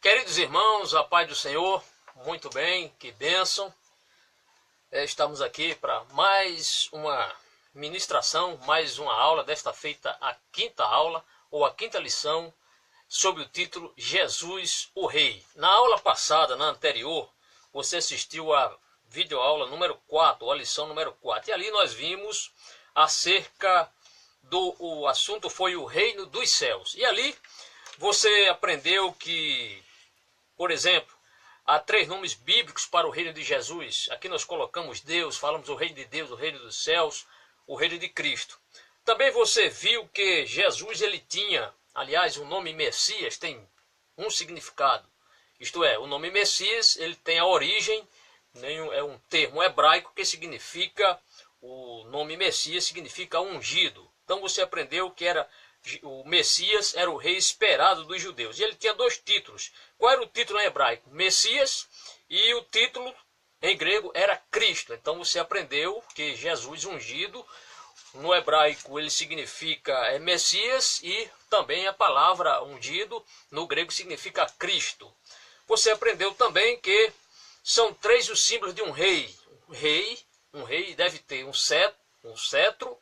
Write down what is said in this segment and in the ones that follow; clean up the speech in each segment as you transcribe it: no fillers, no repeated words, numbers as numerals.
Queridos irmãos, a paz do Senhor, muito bem, que bênção. Estamos aqui para mais uma ministração, mais uma aula, desta feita a quinta aula, ou a quinta lição, sob o título Jesus o Rei. Na aula passada, na anterior, você assistiu a videoaula número 4, ou a lição número 4, e ali nós vimos acerca o assunto foi o reino dos céus. E ali você aprendeu que, por exemplo, há 3 nomes bíblicos para o reino de Jesus. Aqui nós colocamos Deus, falamos o reino de Deus, o reino dos céus, o reino de Cristo. Também você viu que Jesus ele tinha, aliás, o nome Messias tem um significado. Isto é, o nome Messias ele tem a origem, é um termo hebraico que significa, o nome Messias significa ungido. Então você aprendeu que o Messias era o rei esperado dos judeus. E ele tinha 2 títulos. Qual era o título em hebraico? Messias, e o título em grego era Cristo. Então você aprendeu que Jesus ungido, no hebraico ele significa Messias, e também a palavra ungido no grego significa Cristo. Você aprendeu também que são 3 os símbolos de um rei. Um rei deve ter um cetro,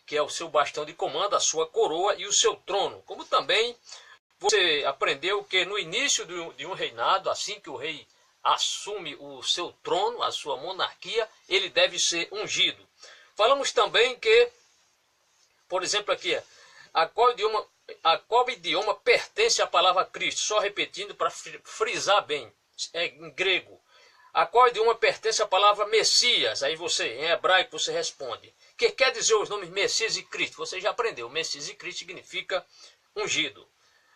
que é o seu bastão de comando, a sua coroa e o seu trono. Como também você aprendeu que no início de um reinado, assim que o rei assume o seu trono, a sua monarquia, ele deve ser ungido. Falamos também que, por exemplo aqui, a qual idioma pertence à palavra Cristo? Só repetindo para frisar bem, é em grego. A qual idioma pertence a palavra Messias? Aí você, em hebraico, você responde. O que quer dizer os nomes Messias e Cristo? Você já aprendeu. Messias e Cristo significa ungido.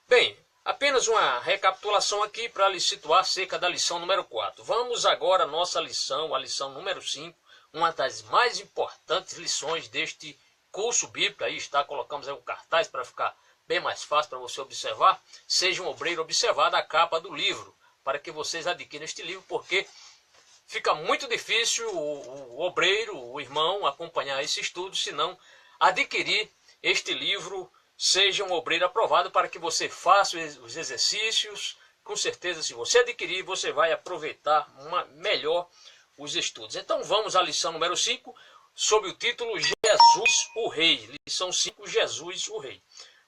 Bem, apenas uma recapitulação aqui para lhe situar acerca da lição número 4. Vamos agora à nossa lição, a lição número 5, uma das mais importantes lições deste curso bíblico. Aí está, colocamos aí o cartaz para ficar bem mais fácil para você observar. Seja um obreiro, observar a capa do livro, para que vocês adquiram este livro, porque fica muito difícil o obreiro, o irmão, acompanhar esse estudo, se não adquirir este livro. Seja um obreiro aprovado para que você faça os exercícios. Com certeza, se você adquirir, você vai aproveitar melhor os estudos. Então vamos à lição número 5, sob o título Jesus o Rei. Lição 5, Jesus o Rei.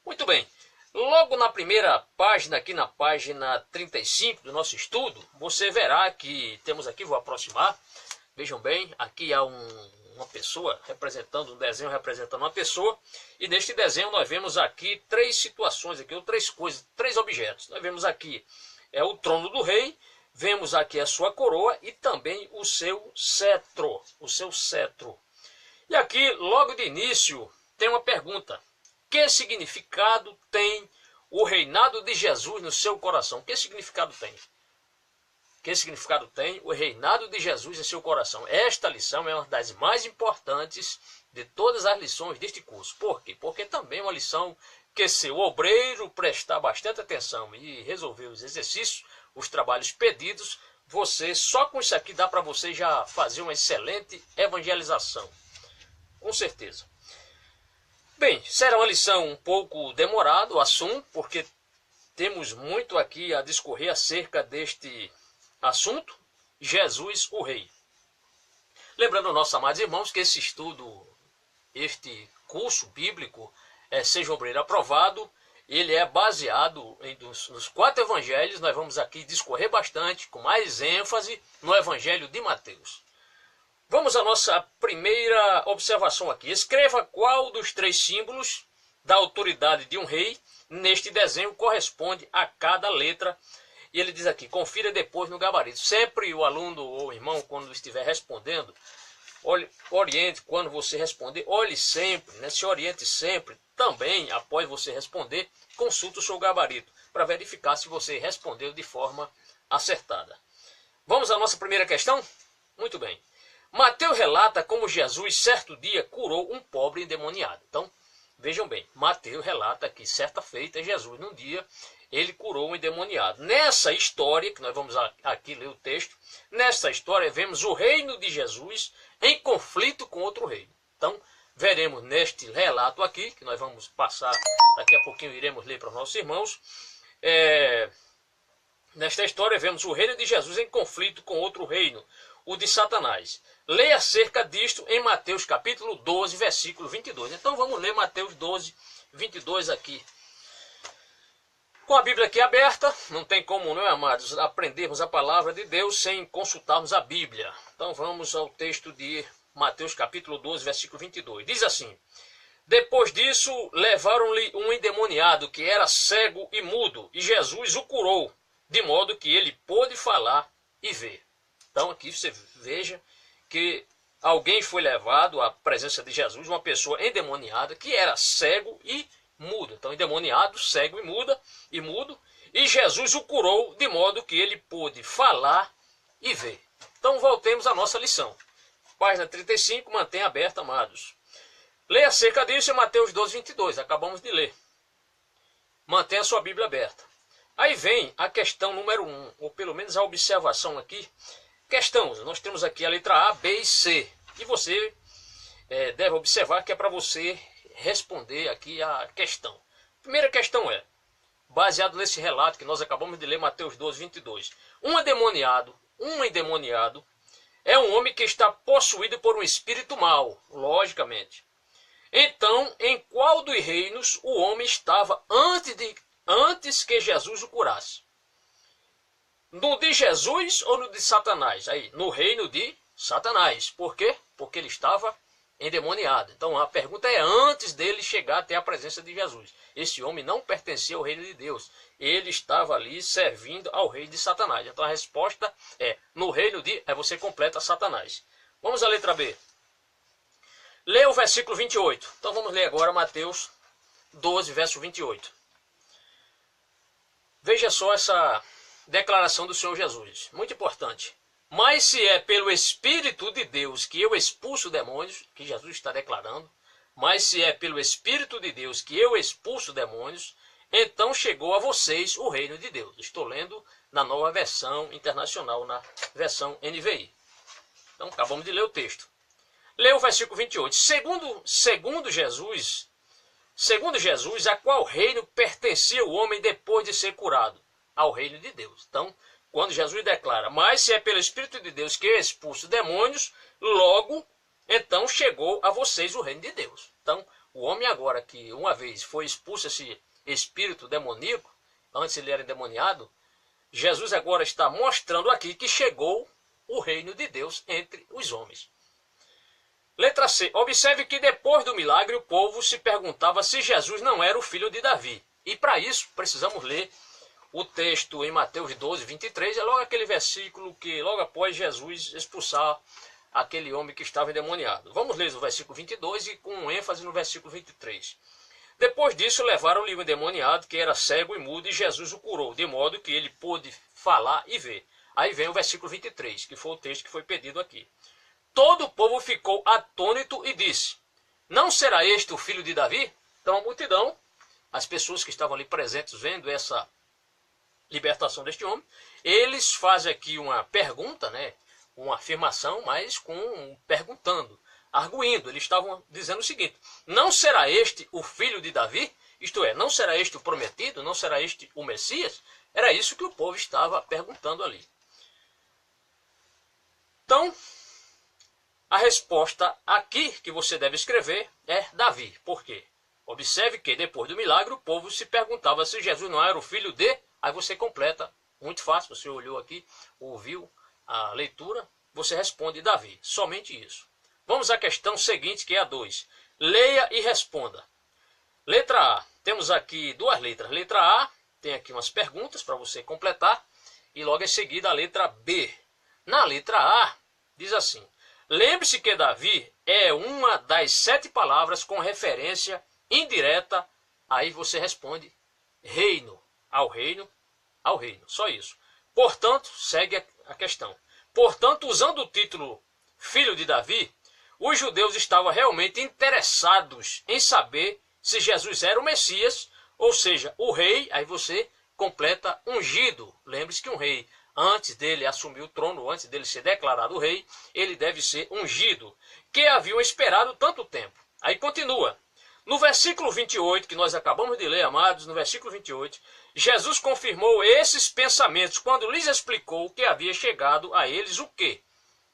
Muito bem. Logo na primeira página, aqui na página 35 do nosso estudo, você verá que temos aqui, vou aproximar, vejam bem, aqui há uma pessoa representando, um desenho representando uma pessoa, e neste desenho nós vemos aqui 3 situações, aqui, ou 3 coisas, 3 objetos. Nós vemos aqui o trono do rei, vemos aqui a sua coroa e também o seu cetro, E aqui, logo de início, tem uma pergunta. Que significado tem o reinado de Jesus no seu coração? Que significado tem? Que significado tem o reinado de Jesus em seu coração? Esta lição é uma das mais importantes de todas as lições deste curso. Por quê? Porque também é uma lição que, se o obreiro prestar bastante atenção e resolver os exercícios, os trabalhos pedidos, você, só com isso aqui dá para você já fazer uma excelente evangelização. Com certeza. Bem, será uma lição um pouco demorada o assunto, porque temos muito aqui a discorrer acerca deste assunto, Jesus o Rei. Lembrando aos nossos amados irmãos que esse estudo, este curso bíblico, Seja um Obreiro Aprovado, ele é baseado nos 4 evangelhos. Nós vamos aqui discorrer bastante, com mais ênfase, no evangelho de Mateus. Vamos à nossa primeira observação aqui. Escreva qual dos 3 símbolos da autoridade de um rei neste desenho corresponde a cada letra. E ele diz aqui, confira depois no gabarito. Sempre o aluno ou o irmão, quando estiver respondendo, oriente quando você responder, olhe sempre, se oriente sempre. Também, após você responder, consulte o seu gabarito para verificar se você respondeu de forma acertada. Vamos à nossa primeira questão? Muito bem. Mateus relata como Jesus, certo dia, curou um pobre endemoniado. Então, vejam bem, Mateus relata que, certa feita, Jesus, num dia, ele curou um endemoniado. Nessa história, que nós vamos aqui ler o texto, nessa história vemos o reino de Jesus em conflito com outro reino. Então, veremos neste relato aqui, que nós vamos passar, daqui a pouquinho iremos ler para os nossos irmãos, Nesta história vemos o reino de Jesus em conflito com outro reino, o de Satanás. Leia acerca disto em Mateus capítulo 12, versículo 22. Então vamos ler Mateus 12, 22 aqui. Com a Bíblia aqui aberta, não tem como, não é, amados, aprendermos a palavra de Deus sem consultarmos a Bíblia. Então vamos ao texto de Mateus capítulo 12, versículo 22. Diz assim: depois disso, levaram-lhe um endemoniado que era cego e mudo, e Jesus o curou, de modo que ele pôde falar e ver. Então aqui você veja que alguém foi levado à presença de Jesus, uma pessoa endemoniada que era cego e mudo. Então endemoniado, cego e mudo, e Jesus o curou de modo que ele pôde falar e ver. Então voltemos à nossa lição. Página 35, mantenha aberta, amados. Leia acerca disso em Mateus 12, 22. Acabamos de ler. Mantenha a sua Bíblia aberta. Aí vem a questão número 1, ou pelo menos a observação aqui. Questões. Nós temos aqui a letra A, B e C. E você deve observar que é para você responder aqui a questão. A primeira questão é, baseado nesse relato que nós acabamos de ler, Mateus 12, 22. Um endemoniado é um homem que está possuído por um espírito mau, logicamente. Então, em qual dos reinos o homem estava antes que Jesus o curasse? No de Jesus ou no de Satanás? Aí, no reino de Satanás. Por quê? Porque ele estava endemoniado. Então a pergunta é antes dele chegar até a presença de Jesus. Esse homem não pertencia ao reino de Deus. Ele estava ali servindo ao reino de Satanás. Então a resposta é no reino de... Aí você completa Satanás. Vamos à letra B. Leia o versículo 28. Então vamos ler agora Mateus 12, verso 28. Veja só essa declaração do Senhor Jesus. Muito importante. Mas se é pelo Espírito de Deus que eu expulso demônios, que Jesus está declarando, mas se é pelo Espírito de Deus que eu expulso demônios, então chegou a vocês o reino de Deus. Estou lendo na Nova Versão Internacional, na versão NVI. Então acabamos de ler o texto. Leia o versículo 28. Segundo Jesus, a qual reino pertencia o homem depois de ser curado? Ao reino de Deus. Então, quando Jesus declara, mas se é pelo Espírito de Deus que eu expulso demônios, logo, então chegou a vocês o reino de Deus. Então, o homem agora que uma vez foi expulso esse espírito demoníaco, antes ele era endemoniado, Jesus agora está mostrando aqui que chegou o reino de Deus entre os homens. Letra C. Observe que depois do milagre o povo se perguntava se Jesus não era o filho de Davi. E para isso precisamos ler o texto em Mateus 12, 23, é logo aquele versículo que logo após Jesus expulsar aquele homem que estava endemoniado. Vamos ler o versículo 22 e com ênfase no versículo 23. Depois disso levaram-lhe o endemoniado que era cego e mudo e Jesus o curou, de modo que ele pôde falar e ver. Aí vem o versículo 23, que foi o texto que foi pedido aqui. Todo o povo ficou atônito e disse, não será este o filho de Davi? Então a multidão, as pessoas que estavam ali presentes vendo essa libertação deste homem, eles fazem aqui uma pergunta, né? Uma afirmação, mas perguntando, arguindo. Eles estavam dizendo o seguinte, não será este o filho de Davi? Isto é, não será este o prometido? Não será este o Messias? Era isso que o povo estava perguntando ali. Então, a resposta aqui que você deve escrever é Davi. Por quê? Observe que depois do milagre o povo se perguntava se Jesus não era o filho de... Aí você completa, muito fácil, você olhou aqui, ouviu a leitura, você responde Davi, somente isso. Vamos à questão seguinte, que é a 2. Leia e responda. Letra A, temos aqui duas letras. Letra A, tem aqui umas perguntas para você completar, e logo em seguida a letra B. Na letra A, diz assim, lembre-se que Davi é uma das 7 palavras com referência indireta, aí você responde reino. Ao reino, só isso. Portanto, segue a questão. Portanto, usando o título Filho de Davi, os judeus estavam realmente interessados em saber se Jesus era o Messias, ou seja, o rei, aí você completa ungido. Lembre-se que um rei, antes dele assumir o trono, antes dele ser declarado rei, ele deve ser ungido, que haviam esperado tanto tempo. Aí continua. No versículo 28, que nós acabamos de ler, amados, no versículo 28, Jesus confirmou esses pensamentos quando lhes explicou que havia chegado a eles o quê?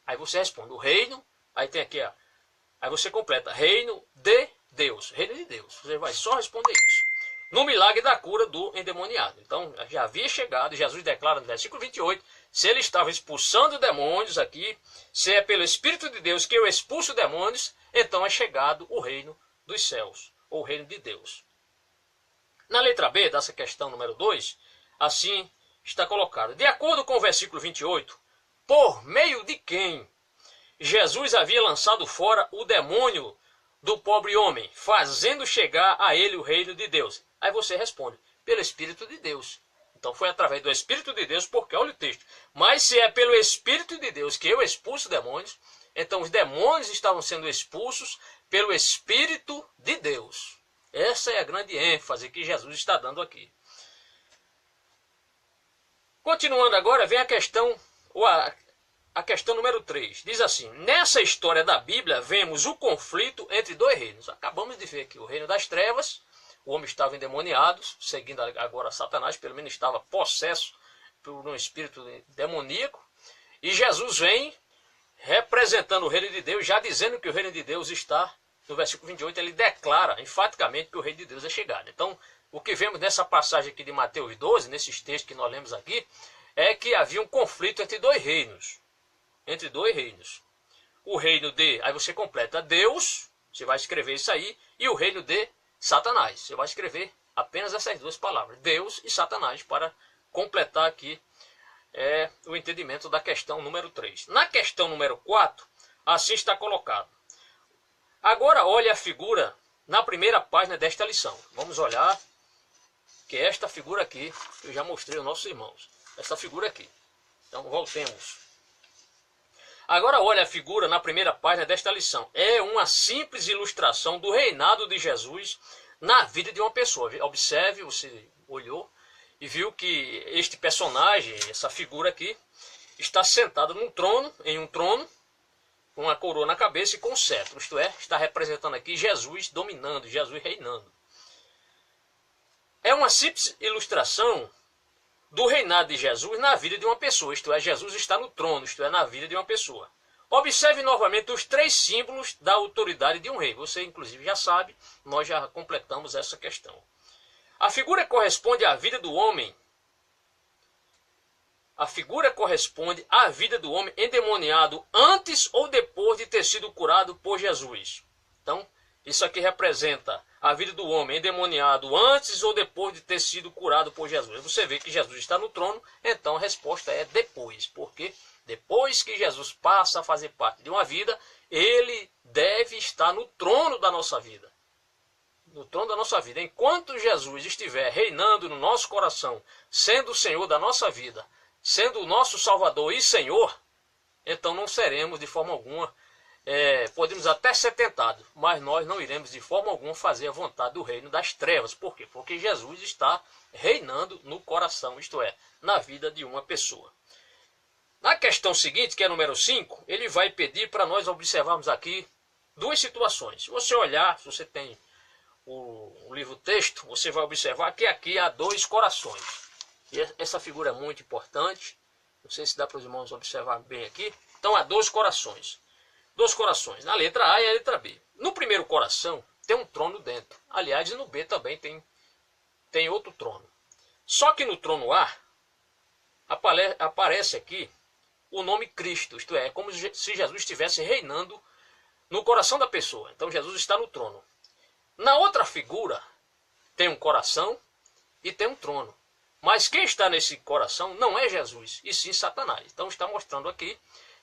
Aí você responde, o reino, aí tem aqui, ó, aí você completa, reino de Deus, reino de Deus. Você vai só responder isso. No milagre da cura do endemoniado. Então, já havia chegado, Jesus declara no versículo 28, se ele estava expulsando demônios aqui, se é pelo Espírito de Deus que eu expulso demônios, então é chegado o reino dos céus, ou o reino de Deus. Na letra B, dessa questão número 2, assim está colocado. De acordo com o versículo 28, por meio de quem Jesus havia lançado fora o demônio do pobre homem, fazendo chegar a ele o reino de Deus. Aí você responde, pelo Espírito de Deus. Então foi através do Espírito de Deus, porque olha o texto. Mas se é pelo Espírito de Deus que eu expulso demônios, então os demônios estavam sendo expulsos pelo Espírito de Deus. Essa é a grande ênfase que Jesus está dando aqui. Continuando agora, vem a questão número 3. Diz assim, nessa história da Bíblia, vemos o conflito entre dois reinos. Acabamos de ver aqui o reino das trevas, o homem estava endemoniado, seguindo agora Satanás, pelo menos estava possesso por um espírito demoníaco. E Jesus vem representando o reino de Deus, já dizendo que o reino de Deus está, no versículo 28, ele declara enfaticamente que o reino de Deus é chegado. Então, o que vemos nessa passagem aqui de Mateus 12, nesses textos que nós lemos aqui, é que havia um conflito entre dois reinos. Entre dois reinos. O reino de, aí você completa Deus, você vai escrever isso aí, e o reino de Satanás. Você vai escrever apenas essas duas palavras, Deus e Satanás, para completar aqui o entendimento da questão número 3. Na questão número 4, assim está colocado. Agora olhe a figura na primeira página desta lição. Vamos olhar que é esta figura aqui, que eu já mostrei aos nossos irmãos. Essa figura aqui. Então voltemos. Agora olha a figura na primeira página desta lição. É uma simples ilustração do reinado de Jesus na vida de uma pessoa. Observe, você olhou e viu que este personagem, essa figura aqui, está sentado num trono, em um trono, com uma coroa na cabeça e com um cetro. Isto é, está representando aqui Jesus dominando, Jesus reinando. É uma simples ilustração do reinado de Jesus na vida de uma pessoa, isto é, Jesus está no trono, isto é, na vida de uma pessoa. Observe novamente os 3 símbolos da autoridade de um rei. Você, inclusive, já sabe, nós já completamos essa questão. A figura corresponde à vida do homem. A figura corresponde à vida do homem endemoniado antes ou depois de ter sido curado por Jesus. Então, isso aqui representa a vida do homem endemoniado antes ou depois de ter sido curado por Jesus. Você vê que Jesus está no trono, então a resposta é depois. Porque depois que Jesus passa a fazer parte de uma vida, ele deve estar no trono da nossa vida. No trono da nossa vida. Enquanto Jesus estiver reinando no nosso coração, sendo o Senhor da nossa vida, sendo o nosso Salvador e Senhor, então não seremos de forma alguma, podemos até ser tentados, mas nós não iremos de forma alguma fazer a vontade do reino das trevas. Por quê? Porque Jesus está reinando no coração, isto é, na vida de uma pessoa. Na questão seguinte, que é número 5, ele vai pedir para nós observarmos aqui 2 situações. Se você olhar, se você tem o livro texto, você vai observar que aqui há 2 corações. E essa figura é muito importante. Não sei se dá para os irmãos observar bem aqui. Então há 2 corações. 2 corações, na letra A e a letra B. No primeiro coração tem um trono dentro. Aliás, no B também tem outro trono. Só que no trono A aparece aqui o nome Cristo. Isto é, como se Jesus estivesse reinando no coração da pessoa. Então Jesus está no trono. Na outra figura tem um coração e tem um trono. Mas quem está nesse coração não é Jesus, e sim Satanás. Então está mostrando aqui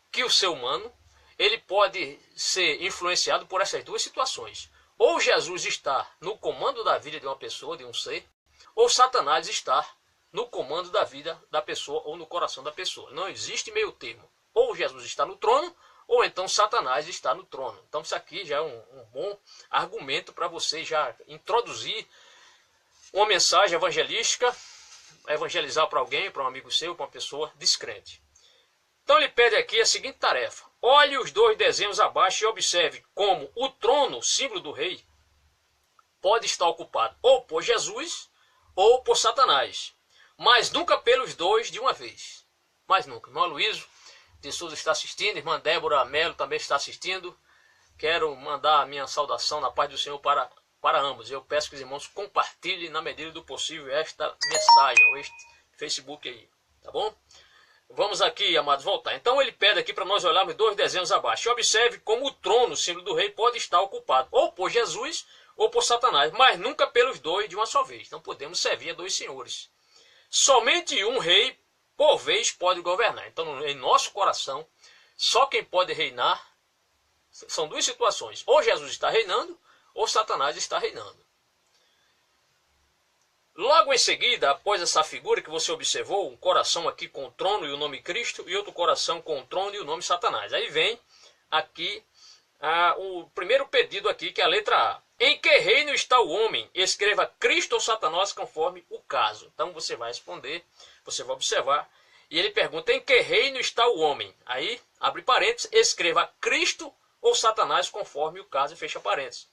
que o ser humano ele pode ser influenciado por essas 2 situações. Ou Jesus está no comando da vida de uma pessoa, de um ser, ou Satanás está no comando da vida da pessoa ou no coração da pessoa. Não existe meio termo. Ou Jesus está no trono, ou então Satanás está no trono. Então isso aqui já é um bom argumento para você já introduzir uma mensagem evangelística, evangelizar para alguém, para um amigo seu, para uma pessoa descrente. Então ele pede aqui a seguinte tarefa. Olhe os 2 desenhos abaixo e observe como o trono, símbolo do rei, pode estar ocupado ou por Jesus ou por Satanás, mas nunca pelos dois de uma vez. Mais nunca. Irmão Luísio de Souza está assistindo, irmã Débora Melo também está assistindo. Quero mandar a minha saudação na paz do Senhor para ambos. Eu peço que os irmãos compartilhem na medida do possível esta mensagem, ou este Facebook aí, tá bom? Vamos aqui, amados, voltar. Então ele pede aqui para nós olharmos 2 desenhos abaixo. E observe como o trono, símbolo do rei, pode estar ocupado ou por Jesus ou por Satanás, mas nunca pelos dois de uma só vez. Não podemos servir a dois senhores. Somente um rei por vez pode governar. Então em nosso coração, só quem pode reinar são duas situações. Ou Jesus está reinando, ou Satanás está reinando. Logo em seguida, após essa figura que você observou, um coração aqui com o trono e o nome Cristo, e outro coração com o trono e o nome Satanás. Aí vem aqui o primeiro pedido aqui, que é a letra A. Em que reino está o homem? Escreva Cristo ou Satanás conforme o caso. Então você vai responder, você vai observar. E ele pergunta, em que reino está o homem? Aí, abre parênteses, escreva Cristo ou Satanás conforme o caso e fecha parênteses.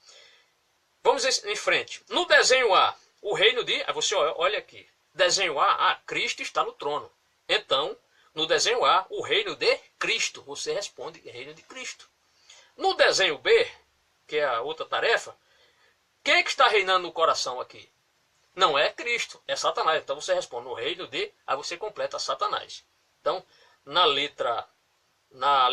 Vamos em frente. No desenho A, o reino de... Aí você olha aqui. Desenho A, Cristo está no trono. Então, no desenho A, o reino de Cristo. Você responde reino de Cristo. No desenho B, que é a outra tarefa, quem é que está reinando no coração aqui? Não é Cristo, é Satanás. Então você responde no reino de... Aí você completa Satanás. Então, na letra A,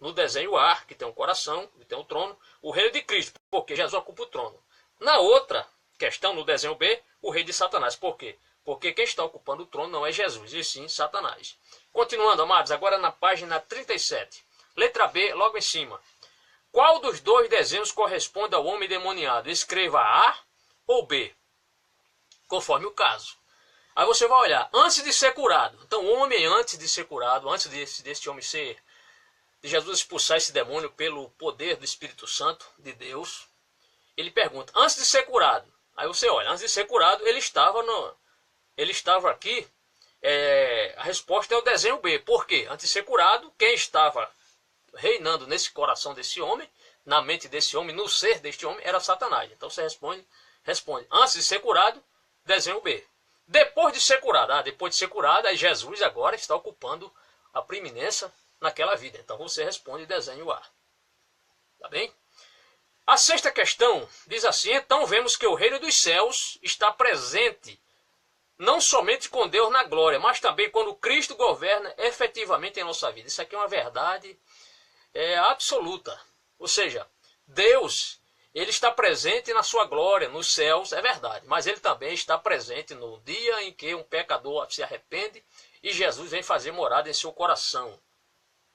no desenho A, que tem um coração, que tem um trono, o reino de Cristo, porque Jesus ocupa o trono. Na outra questão, no desenho B, o reino de Satanás. Por quê? Porque quem está ocupando o trono não é Jesus, e sim Satanás. Continuando, amados, agora na página 37. Letra B, logo em cima. Qual dos dois desenhos corresponde ao homem demoniado? Escreva A ou B, conforme o caso. Aí você vai olhar, antes de ser curado. Então o homem, antes de ser curado, antes desse homem ser... de Jesus expulsar esse demônio pelo poder do Espírito Santo de Deus, ele pergunta, antes de ser curado, aí você olha, antes de ser curado, ele estava aqui, a resposta é o desenho B. Por quê? Antes de ser curado, quem estava reinando nesse coração desse homem, na mente desse homem, no ser deste homem, era Satanás. Então você responde, antes de ser curado, desenho B. Depois de ser curado, aí Jesus agora está ocupando a preeminência naquela vida. Então você responde desenho A. Tá bem? A sexta questão diz assim, então vemos que o reino dos céus está presente não somente com Deus na glória, mas também quando Cristo governa efetivamente em nossa vida. Isso aqui é uma verdade absoluta. Ou seja, Deus, ele está presente na sua glória, nos céus, é verdade. Mas ele também está presente no dia em que um pecador se arrepende e Jesus vem fazer morada em seu coração.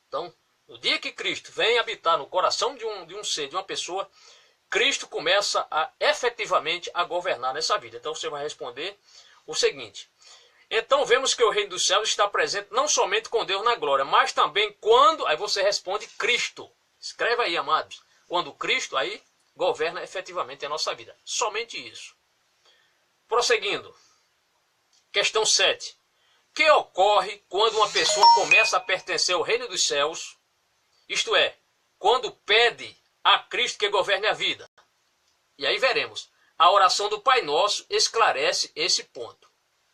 Então, no dia que Cristo vem habitar no coração de um ser, de uma pessoa, Cristo começa efetivamente a governar nessa vida. Então você vai responder o seguinte. Então vemos que o reino dos céus está presente não somente com Deus na glória, mas também quando... Aí você responde Cristo. Escreva aí, amados. Quando Cristo aí governa efetivamente a nossa vida. Somente isso. Prosseguindo. Questão 7. O que ocorre quando uma pessoa começa a pertencer ao reino dos céus? Isto é, quando pede a Cristo que governe a vida. E aí veremos. A oração do Pai Nosso esclarece esse ponto.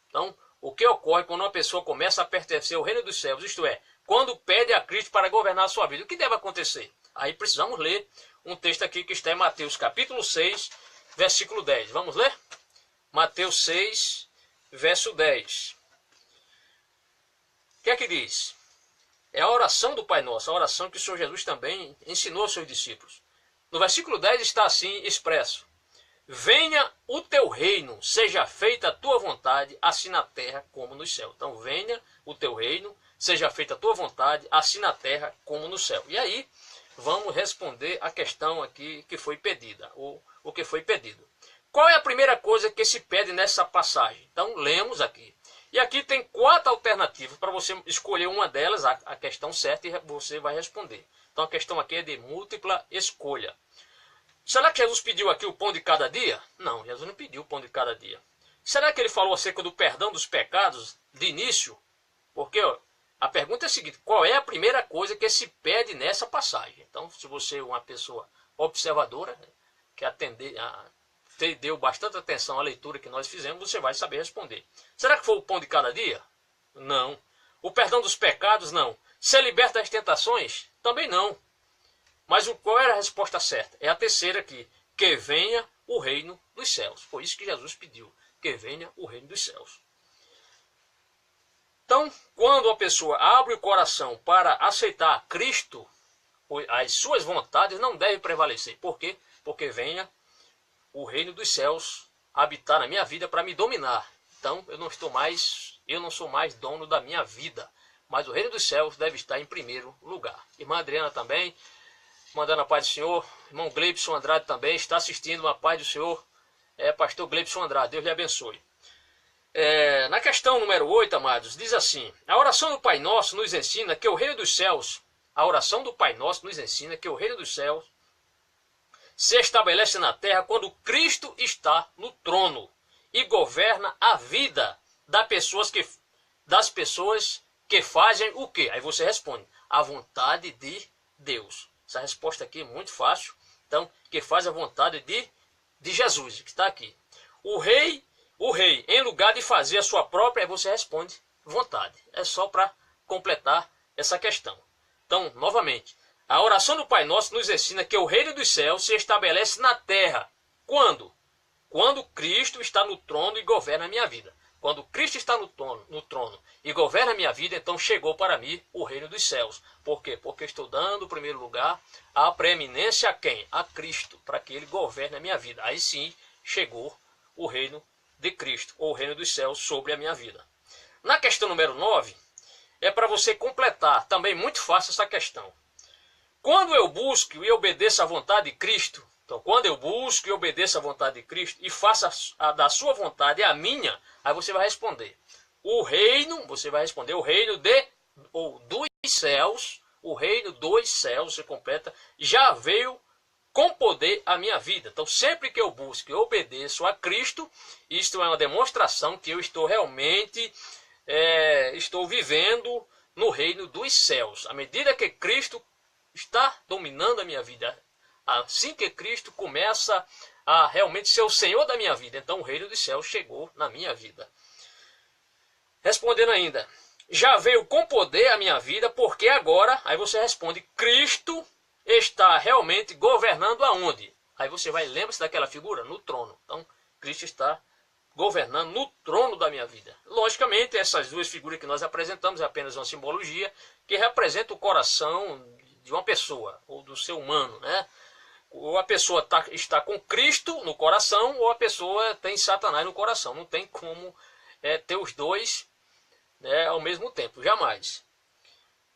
Então, o que ocorre quando uma pessoa começa a pertencer ao reino dos céus? Isto é, quando pede a Cristo para governar a sua vida. O que deve acontecer? Aí precisamos ler um texto aqui que está em Mateus capítulo 6, versículo 10. Vamos ler? Mateus 6, verso 10. O que é que diz? É a oração do Pai Nosso, a oração que o Senhor Jesus também ensinou aos seus discípulos. No versículo 10 está assim expresso. Venha o teu reino, seja feita a tua vontade, assim na terra como no céu. Então venha o teu reino, seja feita a tua vontade, assim na terra como no céu. E aí vamos responder a questão aqui que foi pedida, ou o que foi pedido. Qual é a primeira coisa que se pede nessa passagem? Então lemos aqui. E aqui tem 4 alternativas para você escolher uma delas, a questão certa, e você vai responder. Então a questão aqui é de múltipla escolha. Será que Jesus pediu aqui o pão de cada dia? Não, Jesus não pediu o pão de cada dia. Será que ele falou acerca do perdão dos pecados de início? Porque a pergunta é a seguinte, qual é a primeira coisa que se pede nessa passagem? Então, se você é uma pessoa observadora, que deu bastante atenção à leitura que nós fizemos, você vai saber responder. Será que foi o pão de cada dia? Não. O perdão dos pecados? Não. Ser liberto das tentações? Também não. Mas qual era a resposta certa? É a terceira aqui. Que venha o reino dos céus. Foi isso que Jesus pediu. Que venha o reino dos céus. Então, quando a pessoa abre o coração para aceitar Cristo, as suas vontades não devem prevalecer. Por quê? Porque venha o reino dos céus habitar na minha vida para me dominar. Então, eu não sou mais dono da minha vida. Mas o reino dos céus deve estar em primeiro lugar. Irmã Adriana também, mandando a paz do Senhor. Irmão Gleibson Andrade também está assistindo, a paz do Senhor. Pastor Gleibson Andrade, Deus lhe abençoe. Na questão número 8, amados, diz assim: a oração do Pai Nosso nos ensina que o reino dos céus, a oração do Pai Nosso nos ensina que o reino dos céus se estabelece na terra quando Cristo está no trono e governa a vida das pessoas que fazem o quê? Aí você responde: a vontade de Deus. Essa resposta aqui é muito fácil. Então, que faz a vontade de Jesus, que está aqui. O rei, em lugar de fazer a sua própria, aí você responde vontade. É só para completar essa questão. Então, novamente, a oração do Pai Nosso nos ensina que o reino dos céus se estabelece na terra. Quando? Quando Cristo está no trono e governa a minha vida. Quando Cristo está no trono e governa a minha vida, então chegou para mim o reino dos céus. Por quê? Porque estou dando, em primeiro lugar, a preeminência a quem? A Cristo, para que Ele governe a minha vida. Aí sim, chegou o reino de Cristo, ou o reino dos céus, sobre a minha vida. Na questão número 9, é para você completar, também muito fácil essa questão. Quando eu busco e obedeço à vontade de Cristo, então quando eu busco e obedeço à vontade de Cristo e faço a da sua vontade a minha, aí você vai responder. O reino, você vai responder o reino dos céus, o reino dos céus, você completa, já veio com poder a minha vida. Então sempre que eu busco e obedeço a Cristo, isto é uma demonstração que eu estou realmente, estou vivendo no reino dos céus. À medida que Cristo está dominando a minha vida, assim que Cristo começa a realmente ser o Senhor da minha vida, então o reino dos céus chegou na minha vida. Respondendo ainda, já veio com poder a minha vida, porque agora, aí você responde, Cristo está realmente governando aonde? Aí você vai, lembra-se daquela figura? No trono. Então, Cristo está governando no trono da minha vida. Logicamente, essas duas figuras que nós apresentamos é apenas uma simbologia que representa o coração de uma pessoa, ou do ser humano, né? Ou a pessoa está com Cristo no coração, ou a pessoa tem Satanás no coração. Não tem como ter os dois, né, ao mesmo tempo, jamais.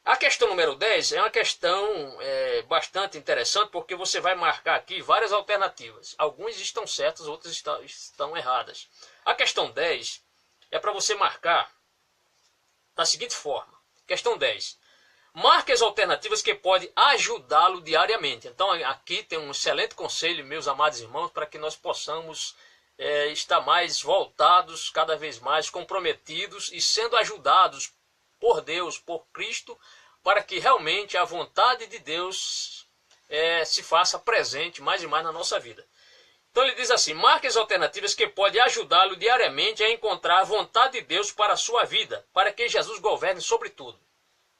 A questão número 10 é uma questão bastante interessante, porque você vai marcar aqui várias alternativas. Algumas estão certas, outras estão erradas. A questão 10 é para você marcar da seguinte forma. Questão 10. Marque as alternativas que podem ajudá-lo diariamente. Então aqui tem um excelente conselho, meus amados irmãos, para que nós possamos estar mais voltados, cada vez mais comprometidos e sendo ajudados por Deus, por Cristo, para que realmente a vontade de Deus se faça presente mais e mais na nossa vida. Então ele diz assim, marque as alternativas que podem ajudá-lo diariamente a encontrar a vontade de Deus para a sua vida, para que Jesus governe sobre tudo.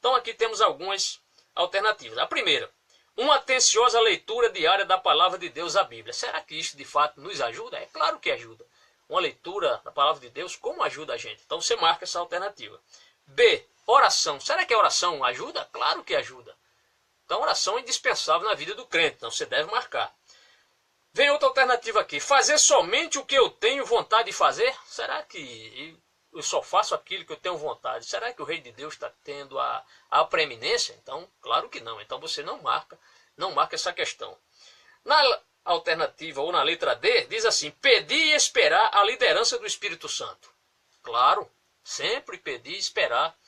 Então aqui temos algumas alternativas. A primeira, uma atenciosa leitura diária da palavra de Deus, a Bíblia. Será que isso de fato nos ajuda? É claro que ajuda. Uma leitura da palavra de Deus, como ajuda a gente? Então você marca essa alternativa. B, oração. Será que a oração ajuda? Claro que ajuda. Então oração é indispensável na vida do crente, então você deve marcar. Vem outra alternativa aqui. Fazer somente o que eu tenho vontade de fazer? Será que eu só faço aquilo que eu tenho vontade? Será que o Rei de Deus está tendo a preeminência? Então, claro que não. Então você não marca essa questão. Na alternativa ou na letra D, diz assim, pedir e esperar a liderança do Espírito Santo. Claro, sempre pedir e esperar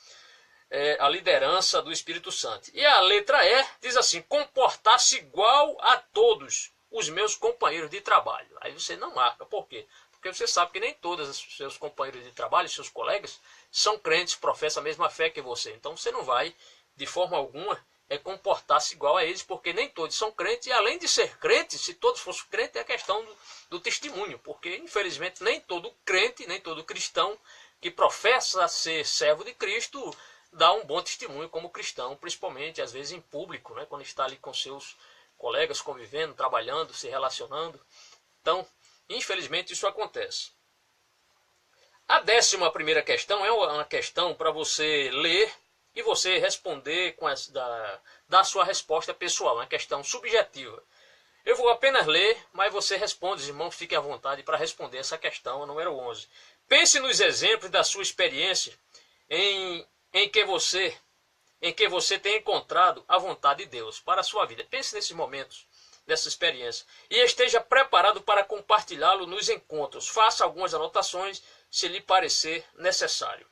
a liderança do Espírito Santo. E a letra E diz assim, comportar-se igual a todos os meus companheiros de trabalho. Aí você não marca. Por quê? Porque você sabe que nem todos os seus companheiros de trabalho, seus colegas, são crentes, professam a mesma fé que você. Então você não vai, de forma alguma, comportar-se igual a eles, porque nem todos são crentes, e além de ser crentes, se todos fossem crentes, é a questão do testemunho, porque infelizmente nem todo crente, nem todo cristão que professa ser servo de Cristo dá um bom testemunho como cristão, principalmente às vezes em público, né, quando está ali com seus colegas convivendo, trabalhando, se relacionando. Então, infelizmente isso acontece. A 11ª questão é uma questão para você ler e você responder com dar sua resposta pessoal, uma questão subjetiva. Eu vou apenas ler, mas você responde, os irmãos, fiquem à vontade para responder essa questão, a número 11. Pense nos exemplos da sua experiência em que você tem encontrado a vontade de Deus para a sua vida. Pense nesses momentos, nessa experiência. E esteja preparado para compartilhá-lo nos encontros. Faça algumas anotações, se lhe parecer necessário.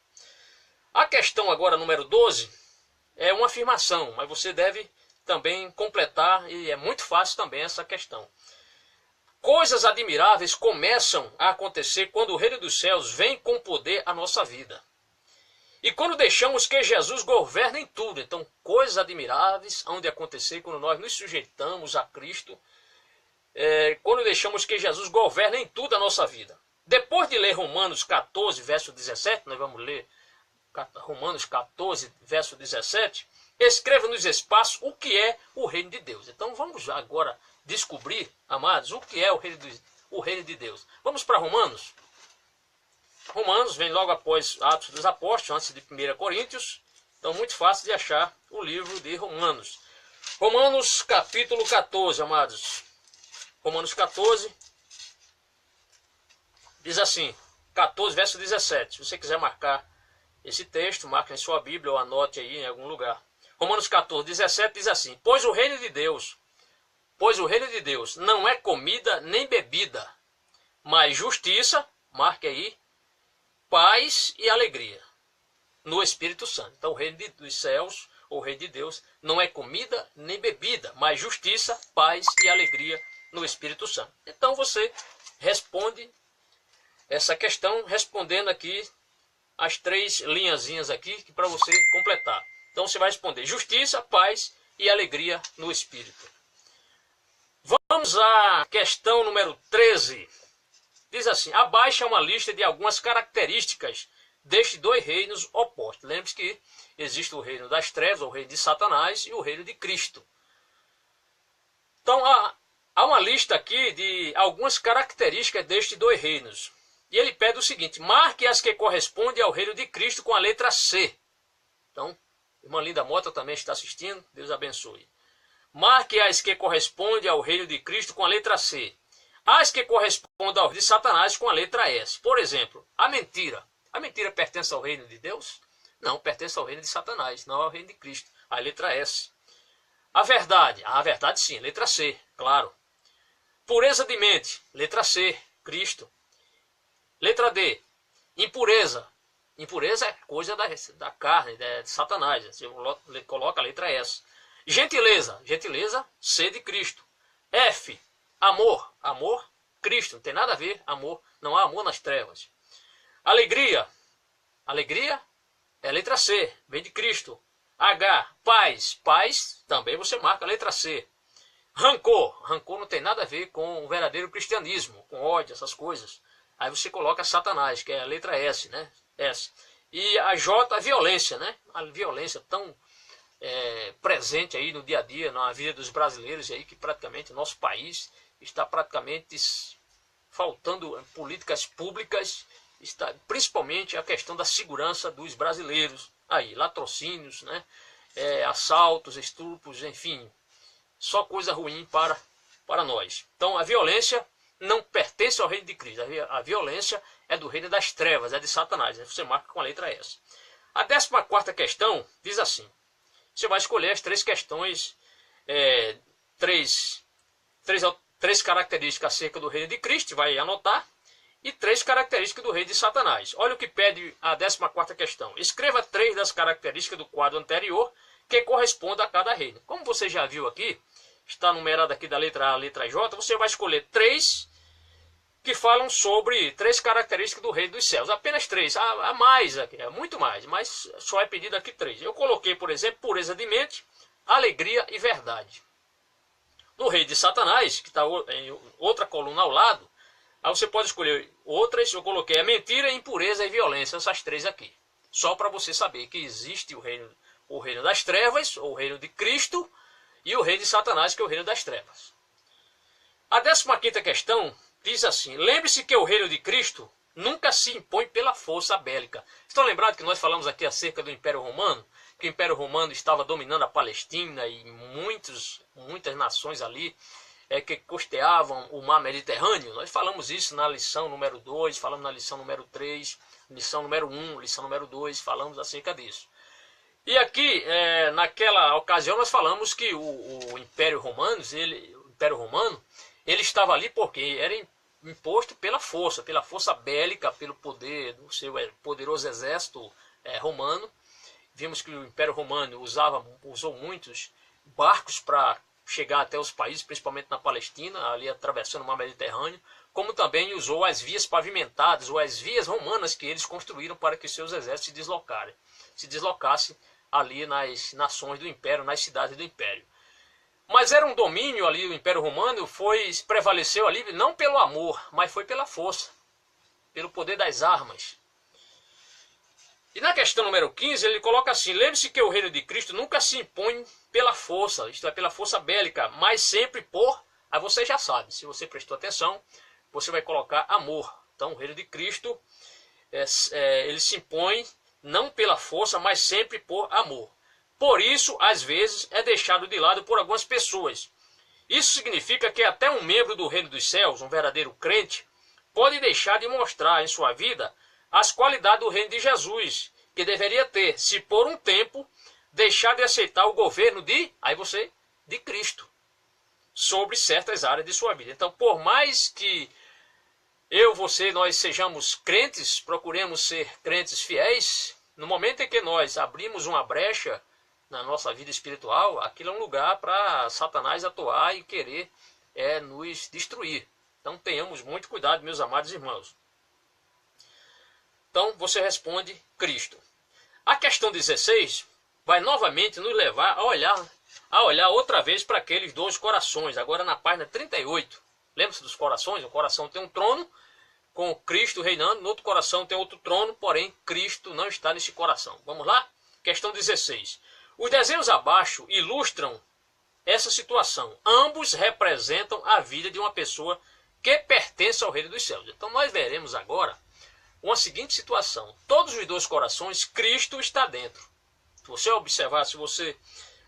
A questão agora, número 12, é uma afirmação, mas você deve também completar, e é muito fácil também essa questão. Coisas admiráveis começam a acontecer quando o Reino dos Céus vem com poder à nossa vida. E quando deixamos que Jesus governe em tudo. Então, coisas admiráveis hão de acontecer quando nós nos sujeitamos a Cristo, quando deixamos que Jesus governe em tudo a nossa vida. Depois de ler Romanos 14, verso 17, nós vamos ler Romanos 14, verso 17, escreva nos espaços o que é o reino de Deus. Então vamos agora descobrir, amados, o que é o reino de Deus. Vamos para Romanos. Romanos vem logo após Atos dos Apóstolos, antes de 1 Coríntios. Então muito fácil de achar o livro de Romanos. Romanos capítulo 14, amados. Romanos 14, diz assim, 14, verso 17. Se você quiser marcar esse texto, marque em sua Bíblia ou anote aí em algum lugar. Romanos 14, 17 diz assim, pois o reino de Deus não é comida nem bebida, mas justiça, marque aí, paz e alegria no Espírito Santo. Então o reino dos céus, ou o reino de Deus, não é comida nem bebida, mas justiça, paz e alegria no Espírito Santo. Então você responde essa questão respondendo aqui as 3 linhazinhas aqui para você completar. Então você vai responder justiça, paz e alegria no Espírito. Vamos à questão número 13. Diz assim, abaixo é uma lista de algumas características destes 2 reinos opostos. Lembre-se que existe o reino das trevas, o reino de Satanás e o reino de Cristo. Então há uma lista aqui de algumas características destes 2 reinos. E ele pede o seguinte, marque as que correspondem ao reino de Cristo com a letra C. Então, irmã Linda Mota também está assistindo, Deus abençoe. Marque as que correspondem ao reino de Cristo com a letra C. As que correspondem ao reino de Satanás com a letra S. Por exemplo, a mentira. A mentira pertence ao reino de Deus? Não, pertence ao reino de Satanás, não ao reino de Cristo. A letra S. A verdade sim, letra C, claro. Pureza de mente, letra C, Cristo. Letra D, impureza. Impureza é coisa da carne, de Satanás. Você coloca a letra S. Gentileza, C de Cristo. F, amor, Cristo. Não tem nada a ver, amor. Não há amor nas trevas. Alegria é letra C, vem de Cristo. H, paz também você marca a letra C. Rancor não tem nada a ver com o verdadeiro cristianismo, com ódio, essas coisas. Aí você coloca Satanás, que é a letra S, né? S. E a J, a violência, né? A violência tão presente aí no dia a dia, na vida dos brasileiros, aí, que praticamente o nosso país está praticamente faltando políticas públicas, principalmente a questão da segurança dos brasileiros. Aí, latrocínios, né? Assaltos, estupros, enfim, só coisa ruim para nós. Então a violência não pertence ao reino de Cristo. A violência é do reino das trevas, é de Satanás. Você marca com a letra S. A 14ª questão diz assim. Você vai escolher as 3 questões, três características acerca do reino de Cristo, vai anotar, e 3 características do reino de Satanás. Olha o que pede a 14ª questão. Escreva 3 das características do quadro anterior que correspondem a cada reino. Como você já viu aqui, está numerado aqui da letra A à letra J, você vai escolher 3 que falam sobre 3 características do reino dos céus. Apenas 3, há mais aqui, é muito mais, mas só é pedido aqui 3. Eu coloquei, por exemplo, pureza de mente, alegria e verdade. No reino de Satanás, que está em outra coluna ao lado, aí você pode escolher outras. Eu coloquei a mentira, impureza e violência, essas três aqui. Só para você saber que existe o reino das trevas, ou o reino de Cristo, e o reino de Satanás, que é o reino das trevas. A 15ª questão diz assim: lembre-se que o reino de Cristo nunca se impõe pela força bélica. Estão lembrados que nós falamos aqui acerca do Império Romano? Que o Império Romano estava dominando a Palestina e muitas nações ali que costeavam o mar Mediterrâneo. Nós falamos isso na lição número 2, falamos na lição número 3, lição número 1, lição número 2, falamos acerca disso. E aqui, naquela ocasião, nós falamos que o Império Romano, ele estava ali porque era imposto pela força bélica, pelo poder do seu poderoso exército romano. Vimos que o Império Romano usou muitos barcos para chegar até os países, principalmente na Palestina, ali atravessando o mar Mediterrâneo, como também usou as vias pavimentadas, ou as vias romanas que eles construíram para que seus exércitos se deslocassem ali nas nações do Império, nas cidades do Império. Mas era um domínio ali, o Império Romano prevaleceu ali não pelo amor, mas foi pela força, pelo poder das armas. E na questão número 15, ele coloca assim: lembre-se que o reino de Cristo nunca se impõe pela força, isto é, pela força bélica, mas sempre por... Aí você já sabe, se você prestou atenção, você vai colocar amor. Então o reino de Cristo, ele se impõe não pela força, mas sempre por amor. Por isso, às vezes, é deixado de lado por algumas pessoas. Isso significa que até um membro do reino dos céus, um verdadeiro crente, pode deixar de mostrar em sua vida as qualidades do reino de Jesus, que deveria ter, se por um tempo deixar de aceitar o governo de Cristo, sobre certas áreas de sua vida. Então, por mais que nós sejamos crentes, procuremos ser crentes fiéis, no momento em que nós abrimos uma brecha na nossa vida espiritual, aquilo é um lugar para Satanás atuar e querer nos destruir. Então, tenhamos muito cuidado, meus amados irmãos. Então, você responde Cristo. A questão 16 vai novamente nos levar a olhar outra vez para aqueles dois corações, agora na página 38. Lembra-se dos corações? O coração tem um trono, com Cristo reinando, no outro coração tem outro trono, porém Cristo não está nesse coração. Vamos lá? Questão 16. Os desenhos abaixo ilustram essa situação. Ambos representam a vida de uma pessoa que pertence ao reino dos céus. Então nós veremos agora uma seguinte situação: todos os dois corações, Cristo está dentro. Se você observar, se você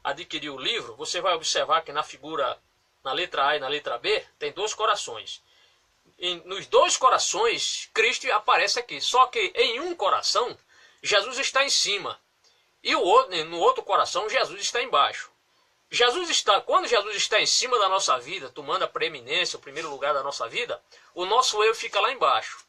adquirir o livro, você vai observar que na figura, na letra A e na letra B, tem dois corações. Nos dois corações, Cristo aparece aqui. Só que em um coração, Jesus está em cima. E no outro coração, Jesus está embaixo. Quando Jesus está em cima da nossa vida, tomando a preeminência, o primeiro lugar da nossa vida, o nosso eu fica lá embaixo.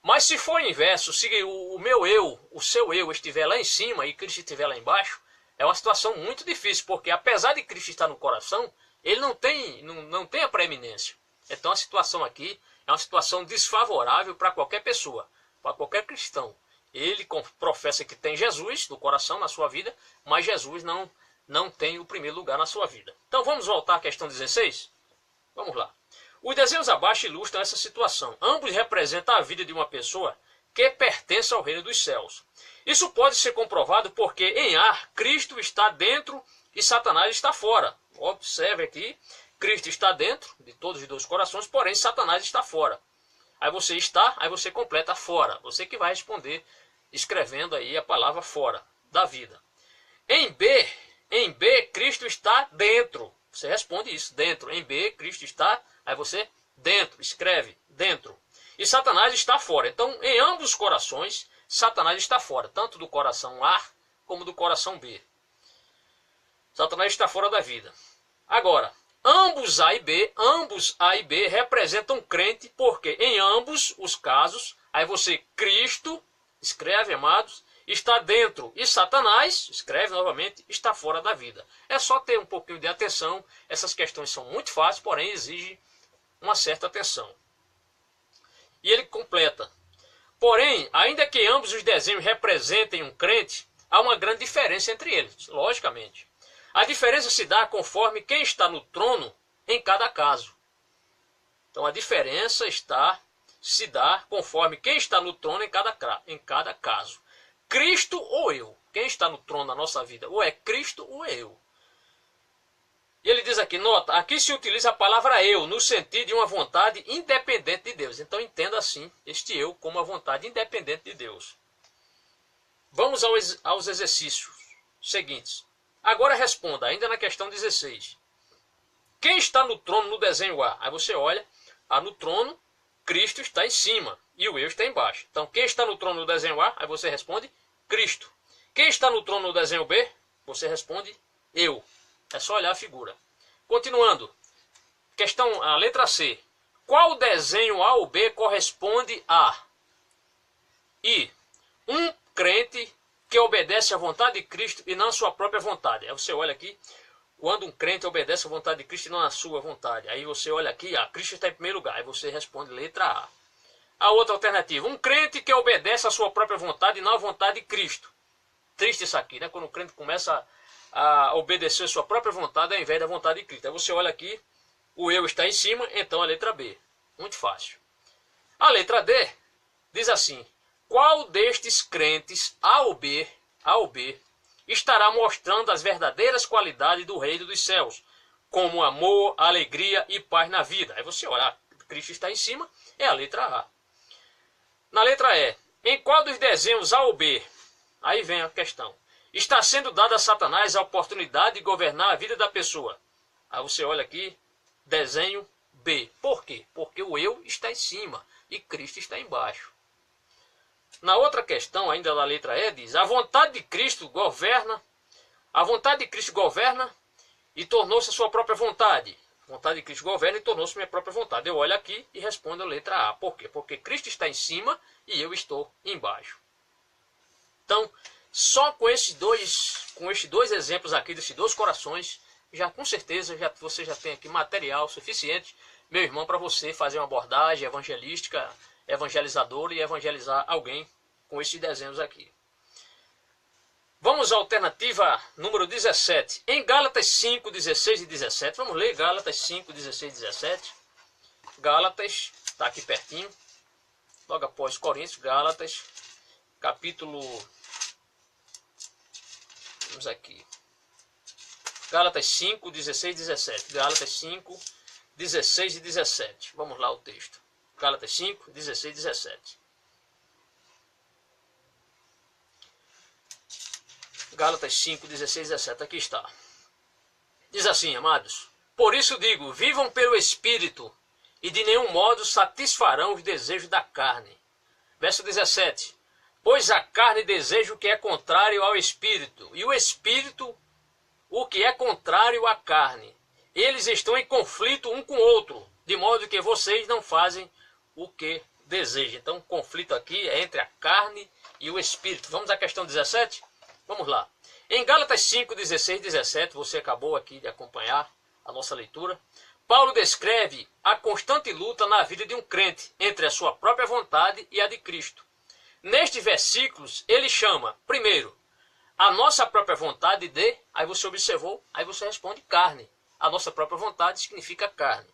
Mas se for o inverso, se o meu eu, o seu eu estiver lá em cima e Cristo estiver lá embaixo, é uma situação muito difícil, porque apesar de Cristo estar no coração, ele não tem a preeminência. Então a situação aqui é uma situação desfavorável para qualquer pessoa, para qualquer cristão. Ele professa que tem Jesus no coração, na sua vida, mas Jesus não tem o primeiro lugar na sua vida. Então vamos voltar à questão 16? Vamos lá. Os desenhos abaixo ilustram essa situação. Ambos representam a vida de uma pessoa que pertence ao reino dos céus. Isso pode ser comprovado porque em A, Cristo está dentro e Satanás está fora. Observe aqui, Cristo está dentro de todos os dois corações, porém Satanás está fora. Aí você completa fora. Você que vai responder escrevendo aí a palavra fora da vida. Em B, Cristo está dentro. Você responde isso, dentro. Em B, Cristo está, aí você dentro, escreve dentro. E Satanás está fora. Então, em ambos os corações, Satanás está fora, tanto do coração A como do coração B. Satanás está fora da vida. Agora, ambos A e B representam crente, porque em ambos os casos, aí você, Cristo, escreve, amados, está dentro e Satanás, escreve novamente, está fora da vida. É só ter um pouquinho de atenção. Essas questões são muito fáceis, porém exigem uma certa atenção. E ele completa: porém, ainda que ambos os desenhos representem um crente, há uma grande diferença entre eles, logicamente. A diferença se dá conforme quem está no trono em cada caso. Então a diferença se dá conforme quem está no trono em cada caso. Cristo ou eu. Quem está no trono da nossa vida? Ou é Cristo ou é eu. E ele diz aqui, nota, aqui se utiliza a palavra eu, no sentido de uma vontade independente de Deus. Então entenda assim, este eu como uma vontade independente de Deus. Vamos aos exercícios seguintes. Agora responda, ainda na questão 16. Quem está no trono no desenho A? Aí você olha, no trono, Cristo está em cima e o eu está embaixo. Então quem está no trono no desenho A? Aí você responde Cristo. Quem está no trono no desenho B? Você responde eu. É só olhar a figura. Continuando. A letra C. Qual desenho A ou B corresponde a I. Um crente que obedece à vontade de Cristo e não à sua própria vontade. Aí você olha aqui, quando um crente obedece à vontade de Cristo e não à sua vontade. Aí você olha aqui, Cristo está em primeiro lugar. Aí você responde letra A. A outra alternativa, um crente que obedece à sua própria vontade e não à vontade de Cristo. Triste isso aqui, né? Quando o crente começa a obedecer a sua própria vontade ao invés da vontade de Cristo. Aí você olha aqui, o eu está em cima, então a letra B. Muito fácil. A letra D diz assim, qual destes crentes A ou B, estará mostrando as verdadeiras qualidades do reino dos céus, como amor, alegria e paz na vida? Aí você olha, Cristo está em cima, é a letra A. Na letra E, em qual dos desenhos A ou B, aí vem a questão, está sendo dada a Satanás a oportunidade de governar a vida da pessoa? Aí você olha aqui, desenho B. Por quê? Porque o eu está em cima e Cristo está embaixo. Na outra questão, ainda da letra E, diz, a vontade de Cristo governa e tornou-se a sua própria vontade. A vontade de Cristo governa e tornou-se minha própria vontade. Eu olho aqui e respondo a letra A. Por quê? Porque Cristo está em cima e eu estou embaixo. Então, só com estes dois exemplos aqui, desses dois corações, já com certeza você já tem aqui material suficiente, meu irmão, para você fazer uma abordagem evangelística, evangelizadora e evangelizar alguém com esses desenhos aqui. Vamos à alternativa número 17. Em Gálatas 5, 16 e 17. Vamos ler Gálatas 5, 16 e 17. Gálatas, está aqui pertinho. Logo após Coríntios, Gálatas, capítulo... Vamos aqui. Gálatas 5, 16 e 17. Gálatas 5, 16 e 17. Vamos lá o texto. Gálatas 5, 16 e 17. Gálatas 5, 16 e 17. Aqui está. Diz assim, amados. Por isso digo, vivam pelo Espírito e de nenhum modo satisfarão os desejos da carne. Verso 17. Pois a carne deseja o que é contrário ao Espírito, e o Espírito o que é contrário à carne. Eles estão em conflito um com o outro, de modo que vocês não fazem o que desejam. Então, o conflito aqui é entre a carne e o Espírito. Vamos à questão 17? Vamos lá. Em Gálatas 5, 16 e 17, você acabou aqui de acompanhar a nossa leitura. Paulo descreve a constante luta na vida de um crente entre a sua própria vontade e a de Cristo. Nestes versículos, ele chama, primeiro, a nossa própria vontade de, aí você observou, aí você responde carne. A nossa própria vontade significa carne.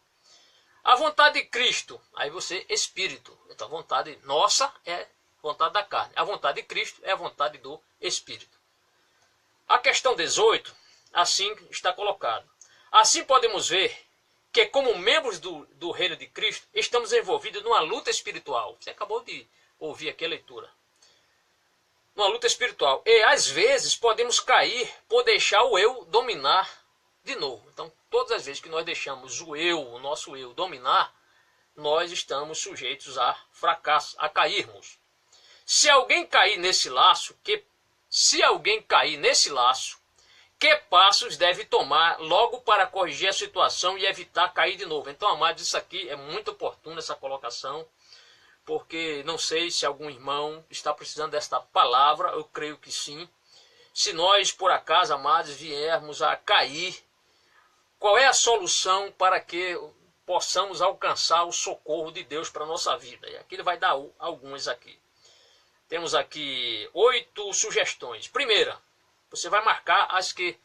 A vontade de Cristo, aí você espírito. Então a vontade nossa é vontade da carne. A vontade de Cristo é a vontade do Espírito. A questão 18, assim está colocado. Assim podemos ver que como membros do reino de Cristo, estamos envolvidos numa luta espiritual. Você acabou de ouvir aqui a leitura. Numa luta espiritual. E às vezes podemos cair por deixar o eu dominar de novo. Então todas as vezes que nós deixamos o nosso eu dominar, nós estamos sujeitos a fracasso, a cairmos. Se alguém cair nesse laço, que passos deve tomar logo para corrigir a situação e evitar cair de novo? Então, amados, isso aqui é muito oportuno, essa colocação, porque não sei se algum irmão está precisando desta palavra, eu creio que sim. Se nós, por acaso, amados, viermos a cair, qual é a solução para que possamos alcançar o socorro de Deus para a nossa vida? E aqui ele vai dar algumas aqui. Temos aqui 8 sugestões. Primeira, você vai marcar as que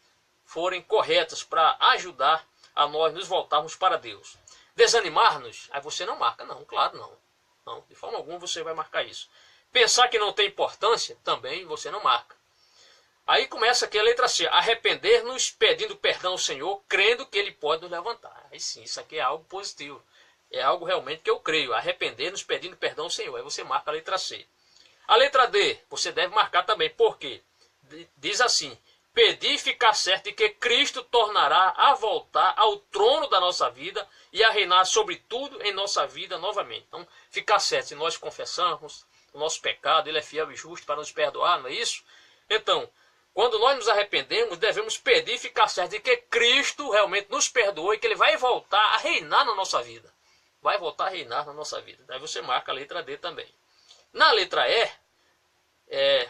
forem corretas para ajudar a nós nos voltarmos para Deus. Desanimar-nos, aí você não marca, não, claro não. Não, de forma alguma você vai marcar isso. Pensar que não tem importância, também você não marca. Aí começa aqui a letra C, arrepender-nos pedindo perdão ao Senhor, crendo que Ele pode nos levantar. Aí sim, isso aqui é algo positivo. É algo realmente que eu creio, arrepender-nos pedindo perdão ao Senhor. Aí você marca a letra C. A letra D, você deve marcar também, por quê? Diz assim, pedir e ficar certo de que Cristo tornará a voltar ao trono da nossa vida e a reinar sobre tudo em nossa vida novamente. Então, ficar certo, se nós confessarmos o nosso pecado, Ele é fiel e justo para nos perdoar, não é isso? Então, quando nós nos arrependemos, devemos pedir e ficar certo de que Cristo realmente nos perdoou e que Ele vai voltar a reinar na nossa vida. Vai voltar a reinar na nossa vida. Daí você marca a letra D também. Na letra E,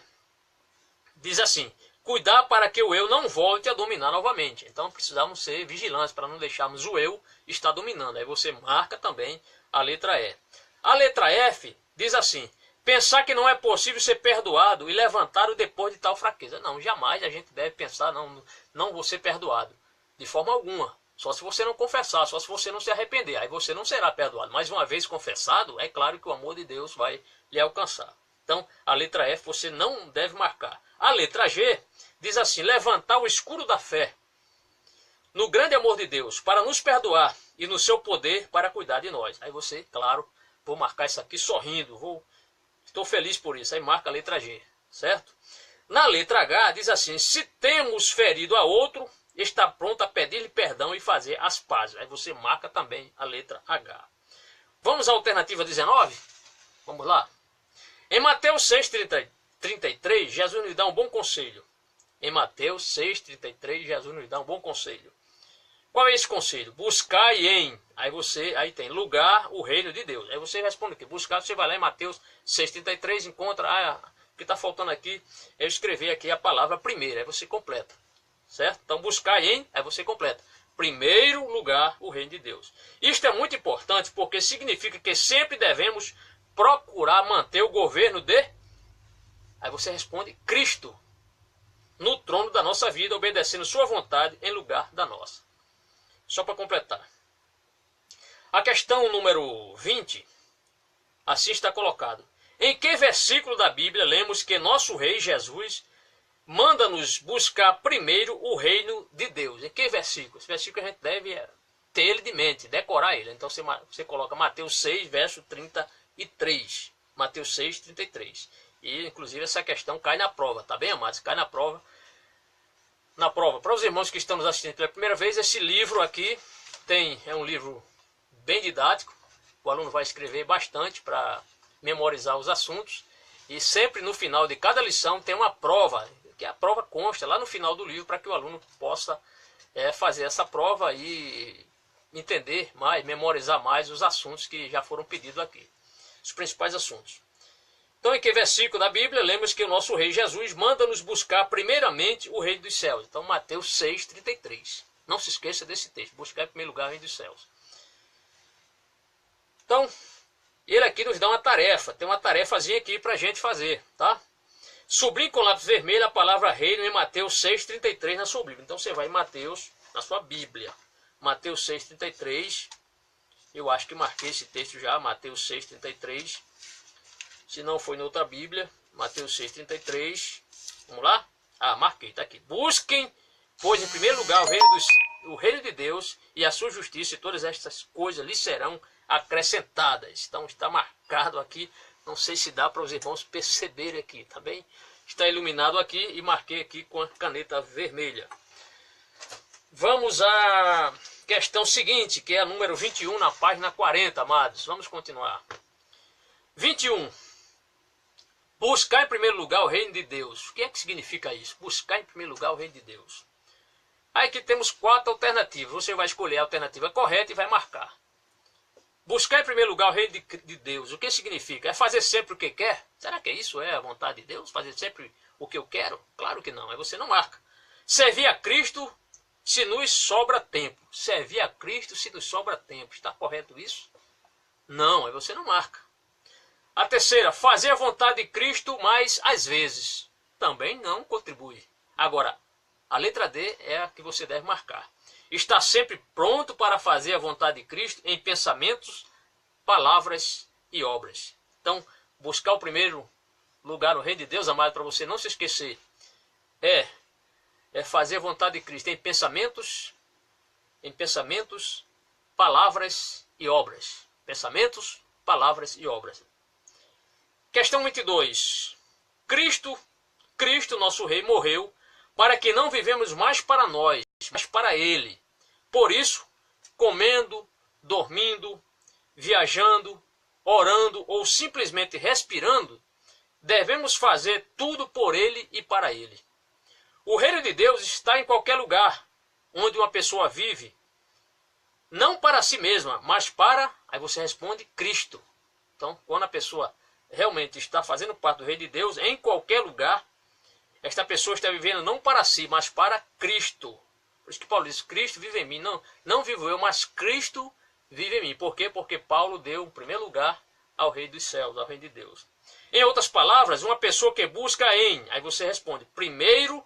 diz assim, cuidar para que o eu não volte a dominar novamente. Então precisamos ser vigilantes para não deixarmos o eu estar dominando. Aí você marca também a letra E. A letra F diz assim, pensar que não é possível ser perdoado e levantado depois de tal fraqueza. Não, jamais a gente deve pensar, não vou ser perdoado. De forma alguma. Só se você não confessar, só se você não se arrepender. Aí você não será perdoado. Mas uma vez confessado, é claro que o amor de Deus vai lhe alcançar. Então, a letra F você não deve marcar. A letra G diz assim, levantar o escudo da fé no grande amor de Deus para nos perdoar e no seu poder para cuidar de nós. Aí você, claro, vou marcar isso aqui sorrindo, estou feliz por isso. Aí marca a letra G, certo? Na letra H diz assim, se temos ferido a outro, está pronto a pedir-lhe perdão e fazer as pazes. Aí você marca também a letra H. Vamos à alternativa 19? Vamos lá. Em Mateus 6,33, Jesus nos dá um bom conselho. Em Mateus 6,33, Jesus nos dá um bom conselho. Qual é esse conselho? Buscai em, aí tem lugar o reino de Deus. Aí você responde aqui, buscar, você vai lá em Mateus 6,33, encontra, o que está faltando aqui é eu escrever aqui a palavra primeiro, aí você completa. Certo? Então buscai em, aí você completa. Primeiro lugar o reino de Deus. Isto é muito importante porque significa que sempre devemos procurar manter o governo de, aí você responde, Cristo, no trono da nossa vida, obedecendo sua vontade em lugar da nossa. Só para completar. A questão número 20, assim está colocado. Em que versículo da Bíblia lemos que nosso rei Jesus manda-nos buscar primeiro o reino de Deus? Em que versículo? Esse versículo a gente deve ter ele de mente, decorar ele. Então você coloca Mateus 6, verso 33. Mateus 6, 33. E inclusive essa questão cai na prova, tá bem, amados? Cai na prova. Na prova. Para os irmãos que estão nos assistindo pela primeira vez, esse livro aqui é um livro bem didático. O aluno vai escrever bastante para memorizar os assuntos. E sempre no final de cada lição tem uma prova, que a prova consta lá no final do livro para que o aluno possa fazer essa prova e entender mais, memorizar mais os assuntos que já foram pedidos aqui. Os principais assuntos. Então, em que versículo da Bíblia, lemos que o nosso rei Jesus manda nos buscar primeiramente o reino dos céus. Então, Mateus 6, 33. Não se esqueça desse texto. Buscar em primeiro lugar o reino dos céus. Então, ele aqui nos dá uma tarefa. Tem uma tarefazinha aqui para a gente fazer, tá? Sublinhe com lápis vermelho a palavra reino em Mateus 6, 33 na sua Bíblia. Então, você vai em Mateus, na sua Bíblia. Mateus 6, 33. Eu acho que marquei esse texto já, Mateus 6, 33. Se não foi em outra Bíblia, Mateus 6, 33. Vamos lá? Marquei, está aqui. Busquem, pois, em primeiro lugar, o reino de Deus e a sua justiça, e todas estas coisas lhe serão acrescentadas. Então, está marcado aqui. Não sei se dá para os irmãos perceberem aqui, tá bem? Está iluminado aqui e marquei aqui com a caneta vermelha. Vamos à questão seguinte, que é a número 21, na página 40, amados. Vamos continuar. 21. Buscar em primeiro lugar o reino de Deus. O que é que significa isso? Buscar em primeiro lugar o reino de Deus. Aí aqui temos 4 alternativas. Você vai escolher a alternativa correta e vai marcar. Buscar em primeiro lugar o reino de Deus. O que significa? É fazer sempre o que quer? Será que isso é a vontade de Deus? Fazer sempre o que eu quero? Claro que não. Aí você não marca. Servir a Cristo se nos sobra tempo. Servir a Cristo se nos sobra tempo. Está correto isso? Não. Aí você não marca. A terceira, fazer a vontade de Cristo, mas às vezes também não contribui. Agora, A letra D é a que você deve marcar. Está sempre pronto para fazer a vontade de Cristo em pensamentos, palavras e obras. Então, buscar o primeiro lugar no reino de Deus, amado, para você não se esquecer, é fazer a vontade de Cristo em pensamentos, palavras e obras. Pensamentos, palavras e obras. Questão 22. Cristo, nosso Rei, morreu para que não vivemos mais para nós, mas para Ele. Por isso, comendo, dormindo, viajando, orando ou simplesmente respirando, devemos fazer tudo por Ele e para Ele. O reino de Deus está em qualquer lugar onde uma pessoa vive, não para si mesma, mas para, aí você responde, Cristo. Então, quando a pessoa realmente está fazendo parte do reino de Deus, em qualquer lugar, esta pessoa está vivendo não para si, mas para Cristo. Por isso que Paulo diz, Cristo vive em mim. Não vivo eu, mas Cristo vive em mim. Por quê? Porque Paulo deu o primeiro lugar ao Rei dos Céus, ao Reino de Deus. Em outras palavras, uma pessoa que busca aí você responde, primeiro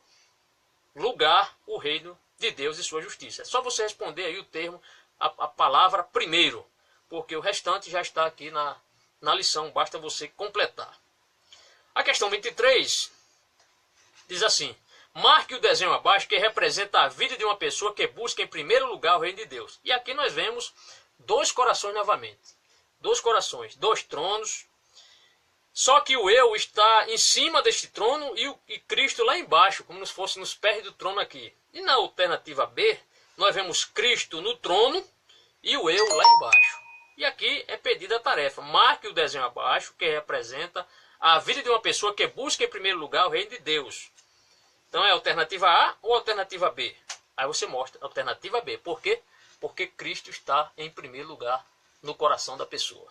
lugar, o reino de Deus e sua justiça. É só você responder aí o termo, a palavra primeiro, porque o restante já está aqui na lição, basta você completar. A questão 23 diz assim, marque o desenho abaixo que representa a vida de uma pessoa que busca em primeiro lugar o reino de Deus. E aqui nós vemos dois corações novamente. Dois corações, dois tronos. Só que o eu está em cima deste trono e Cristo lá embaixo, como se fosse nos pés do trono aqui. E na alternativa B, nós vemos Cristo no trono e o eu lá embaixo. E aqui é pedida a tarefa. Marque o desenho abaixo que representa a vida de uma pessoa que busca em primeiro lugar o reino de Deus. Então é alternativa A ou alternativa B? Aí você mostra alternativa B. Por quê? Porque Cristo está em primeiro lugar no coração da pessoa.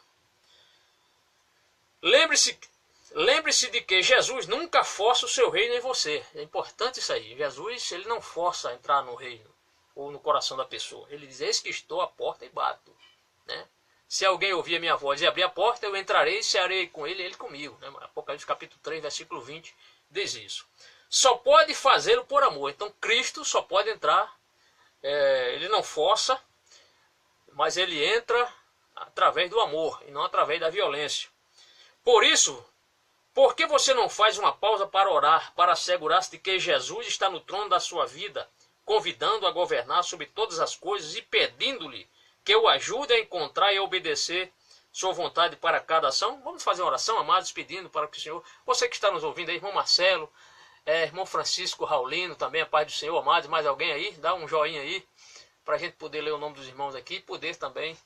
Lembre-se de que Jesus nunca força o seu reino em você. É importante isso aí. Jesus, ele não força a entrar no reino ou no coração da pessoa. Ele diz, eis que estou à porta e bato. Né? Se alguém ouvir a minha voz e abrir a porta, eu entrarei e cearei com ele e ele comigo. Né? Apocalipse capítulo 3, versículo 20, diz isso. Só pode fazê-lo por amor. Então Cristo só pode entrar, ele não força, mas ele entra através do amor e não através da violência. Por isso, por que você não faz uma pausa para orar, para assegurar-se de que Jesus está no trono da sua vida, convidando a governar sobre todas as coisas e pedindo-lhe que o ajude a encontrar e a obedecer sua vontade para cada ação? Vamos fazer uma oração, amados, pedindo para que o Senhor, você que está nos ouvindo aí, irmão Marcelo, irmão Francisco Raulino, também a paz do Senhor, amados, mais alguém aí, dá um joinha aí, para a gente poder ler o nome dos irmãos aqui e poder também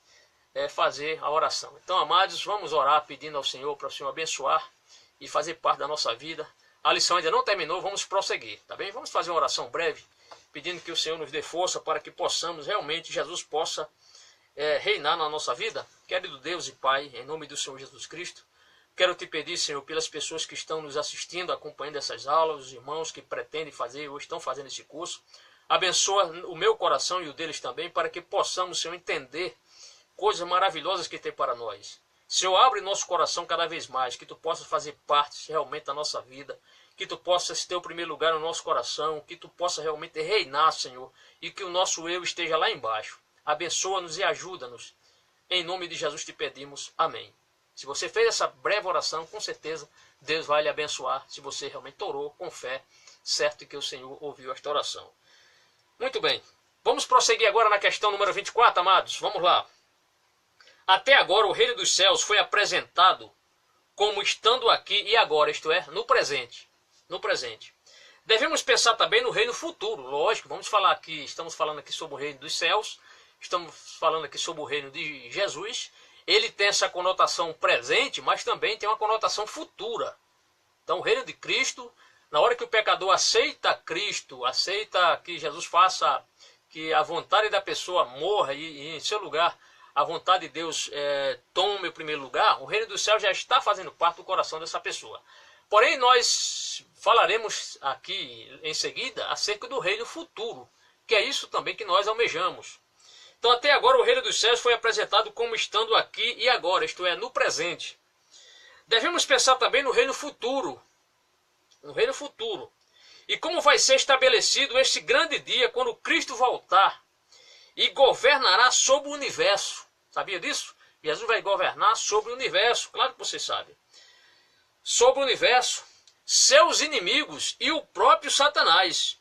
fazer a oração. Então, amados, vamos orar pedindo ao Senhor para o Senhor abençoar e fazer parte da nossa vida. A lição ainda não terminou, vamos prosseguir, tá bem? Vamos fazer uma oração breve, pedindo que o Senhor nos dê força para que possamos realmente, Jesus possa reinar na nossa vida. Querido Deus e Pai, em nome do Senhor Jesus Cristo, quero te pedir, Senhor, pelas pessoas que estão nos assistindo, acompanhando essas aulas, os irmãos que pretendem fazer ou estão fazendo esse curso, abençoa o meu coração e o deles também, para que possamos, Senhor, entender coisas maravilhosas que tem para nós. Senhor, abre nosso coração cada vez mais, que tu possas fazer parte realmente da nossa vida, que tu possas ter o primeiro lugar no nosso coração, que tu possas realmente reinar, Senhor, e que o nosso eu esteja lá embaixo. Abençoa-nos e ajuda-nos. Em nome de Jesus te pedimos. Amém. Se você fez essa breve oração, com certeza Deus vai lhe abençoar, se você realmente orou com fé, certo que o Senhor ouviu esta oração. Muito bem. Vamos prosseguir agora na questão número 24, amados. Vamos lá. Até agora o reino dos céus foi apresentado como estando aqui e agora, isto é, no presente. No presente. Devemos pensar também no reino futuro, lógico, estamos falando aqui sobre o reino dos céus, estamos falando aqui sobre o reino de Jesus. Ele tem essa conotação presente, mas também tem uma conotação futura. Então o reino de Cristo, na hora que o pecador aceita Cristo, aceita que Jesus faça, que a vontade da pessoa morra e em seu lugar a vontade de Deus tome o primeiro lugar, o reino do céu já está fazendo parte do coração dessa pessoa. Porém, nós falaremos aqui em seguida acerca do reino futuro, que é isso também que nós almejamos. Então, até agora, o reino dos céus foi apresentado como estando aqui e agora, isto é, no presente. Devemos pensar também no reino futuro. No reino futuro. E como vai ser estabelecido este grande dia quando Cristo voltar e governará sobre o universo. Sabia disso? Jesus vai governar sobre o universo, claro que você sabe. Sobre o universo, seus inimigos e o próprio Satanás.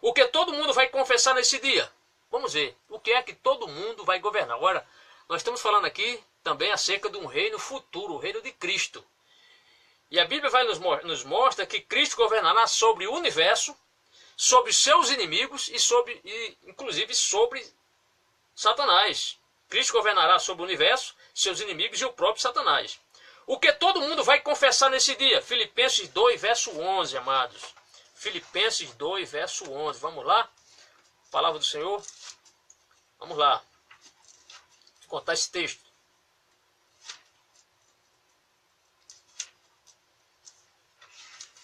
O que todo mundo vai confessar nesse dia? Vamos ver, o que é que todo mundo vai governar? Agora, nós estamos falando aqui também acerca de um reino futuro, o reino de Cristo. E a Bíblia nos mostra que Cristo governará sobre o universo, sobre seus inimigos e inclusive sobre Satanás. Cristo governará sobre o universo, seus inimigos e o próprio Satanás. O que todo mundo vai confessar nesse dia? Filipenses 2, verso 11, amados. Filipenses 2, verso 11. Vamos lá? Palavra do Senhor. Vamos lá. Vou contar esse texto.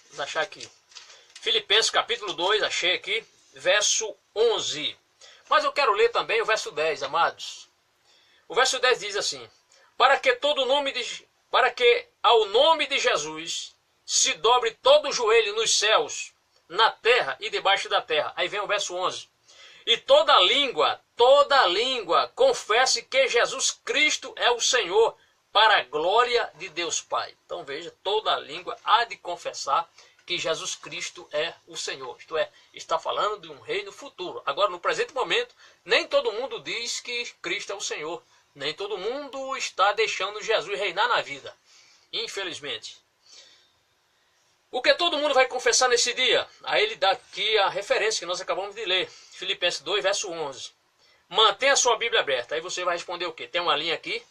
Vamos achar aqui. Filipenses capítulo 2, achei aqui, verso 11. Mas eu quero ler também o verso 10, amados. O verso 10 diz assim: para que ao nome de Jesus se dobre todo o joelho nos céus, na terra e debaixo da terra. Aí vem o verso 11. E toda língua confesse que Jesus Cristo é o Senhor, para a glória de Deus Pai. Então veja, toda língua há de confessar que Jesus Cristo é o Senhor. Isto é, está falando de um reino futuro. Agora, no presente momento, nem todo mundo diz que Cristo é o Senhor. Nem todo mundo está deixando Jesus reinar na vida. Infelizmente. O que todo mundo vai confessar nesse dia? Aí ele dá aqui a referência que nós acabamos de ler. Filipenses 2, verso 11. Mantenha a sua Bíblia aberta. Aí você vai responder o quê? Tem uma linha aqui,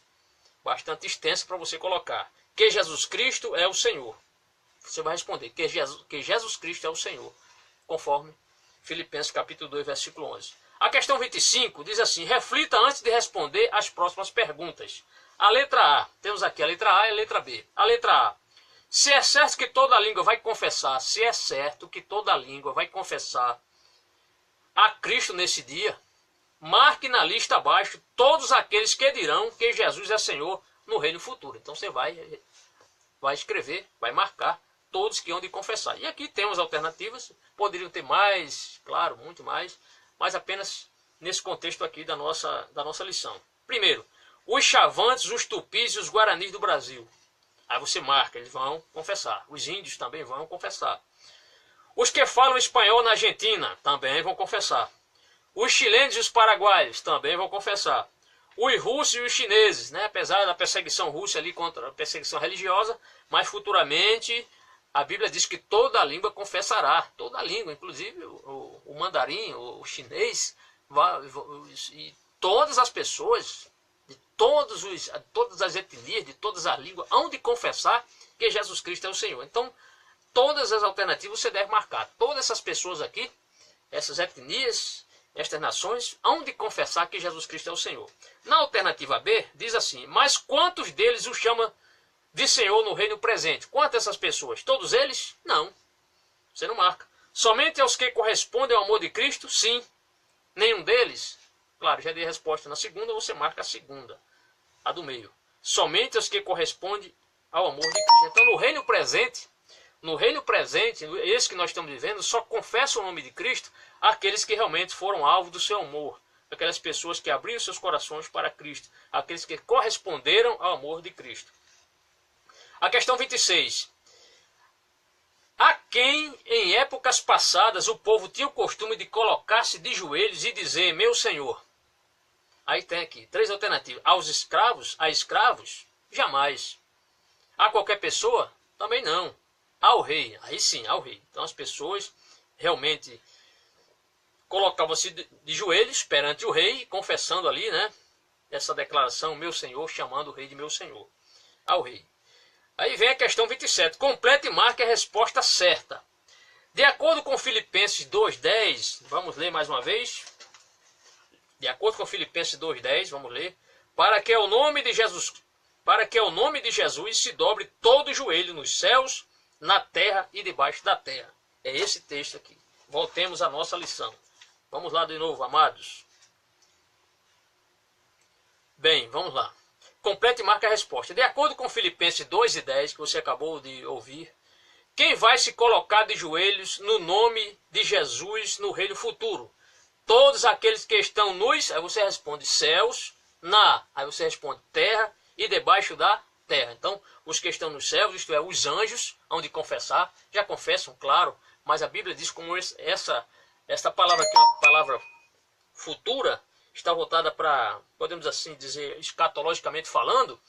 bastante extensa para você colocar. Que Jesus Cristo é o Senhor. Você vai responder que Jesus Cristo é o Senhor. Conforme Filipenses capítulo 2, versículo 11. A questão 25 diz assim: reflita antes de responder as próximas perguntas. A letra A. Temos aqui a letra A e a letra B. A letra A. Se é certo que toda língua vai confessar, se é certo que toda língua vai confessar a Cristo nesse dia, marque na lista abaixo todos aqueles que dirão que Jesus é Senhor no reino futuro. Então você vai escrever, vai marcar todos que hão de confessar. E aqui temos alternativas, poderiam ter mais, claro, muito mais, mas apenas nesse contexto aqui da nossa lição. Primeiro, os Chavantes, os Tupis e os Guaranis do Brasil. Aí você marca, eles vão confessar. Os índios também vão confessar. Os que falam espanhol na Argentina também vão confessar. Os chilenos e os paraguaios também vão confessar. Os russos e os chineses, né? Apesar da perseguição russa ali contra a perseguição religiosa, mas futuramente a Bíblia diz que toda língua confessará. Toda língua, inclusive o mandarim, o chinês, e todas as pessoas, de todas as etnias, de todas as línguas, hão de confessar que Jesus Cristo é o Senhor. Então, todas as alternativas você deve marcar. Todas essas pessoas aqui, essas etnias, estas nações, hão de confessar que Jesus Cristo é o Senhor. Na alternativa B, diz assim: mas quantos deles o chamam de Senhor no reino presente? Quantas essas pessoas? Todos eles? Não. Você não marca. Somente aos que correspondem ao amor de Cristo? Sim. Nenhum deles? Claro, já dei a resposta na segunda, você marca a segunda, a do meio. Somente aos que correspondem ao amor de Cristo. Então, no reino presente, esse que nós estamos vivendo, só confessa o nome de Cristo aqueles que realmente foram alvo do seu amor. Aquelas pessoas que abriram seus corações para Cristo. Aqueles que corresponderam ao amor de Cristo. A questão 26. A quem em épocas passadas o povo tinha o costume de colocar-se de joelhos e dizer: meu Senhor. Aí tem aqui 3 alternativas. Aos escravos? A escravos? Jamais. A qualquer pessoa? Também não. Ao rei? Aí sim, ao rei. Então as pessoas realmente colocavam-se de joelhos perante o rei, confessando ali, né? Essa declaração: meu Senhor, chamando o rei de meu Senhor. Ao rei. Aí vem a questão 27. Complete e marque a resposta certa. De acordo com Filipenses 2,10, vamos ler mais uma vez. De acordo com Filipenses 2,10, vamos ler. Para que ao nome de Jesus se dobre todo o joelho nos céus, na terra e debaixo da terra. É esse texto aqui. Voltemos à nossa lição. Vamos lá de novo, amados. Bem, vamos lá. Complete e marque a resposta. De acordo com Filipenses 2,10, que você acabou de ouvir, quem vai se colocar de joelhos no nome de Jesus no reino futuro? Todos aqueles que estão nos, aí você responde céus, aí você responde terra e debaixo da terra. Então, os que estão nos céus, isto é, os anjos, hão de confessar, já confessam, claro, mas a Bíblia diz como essa palavra aqui é uma palavra futura, está voltada para, podemos assim dizer, escatologicamente falando,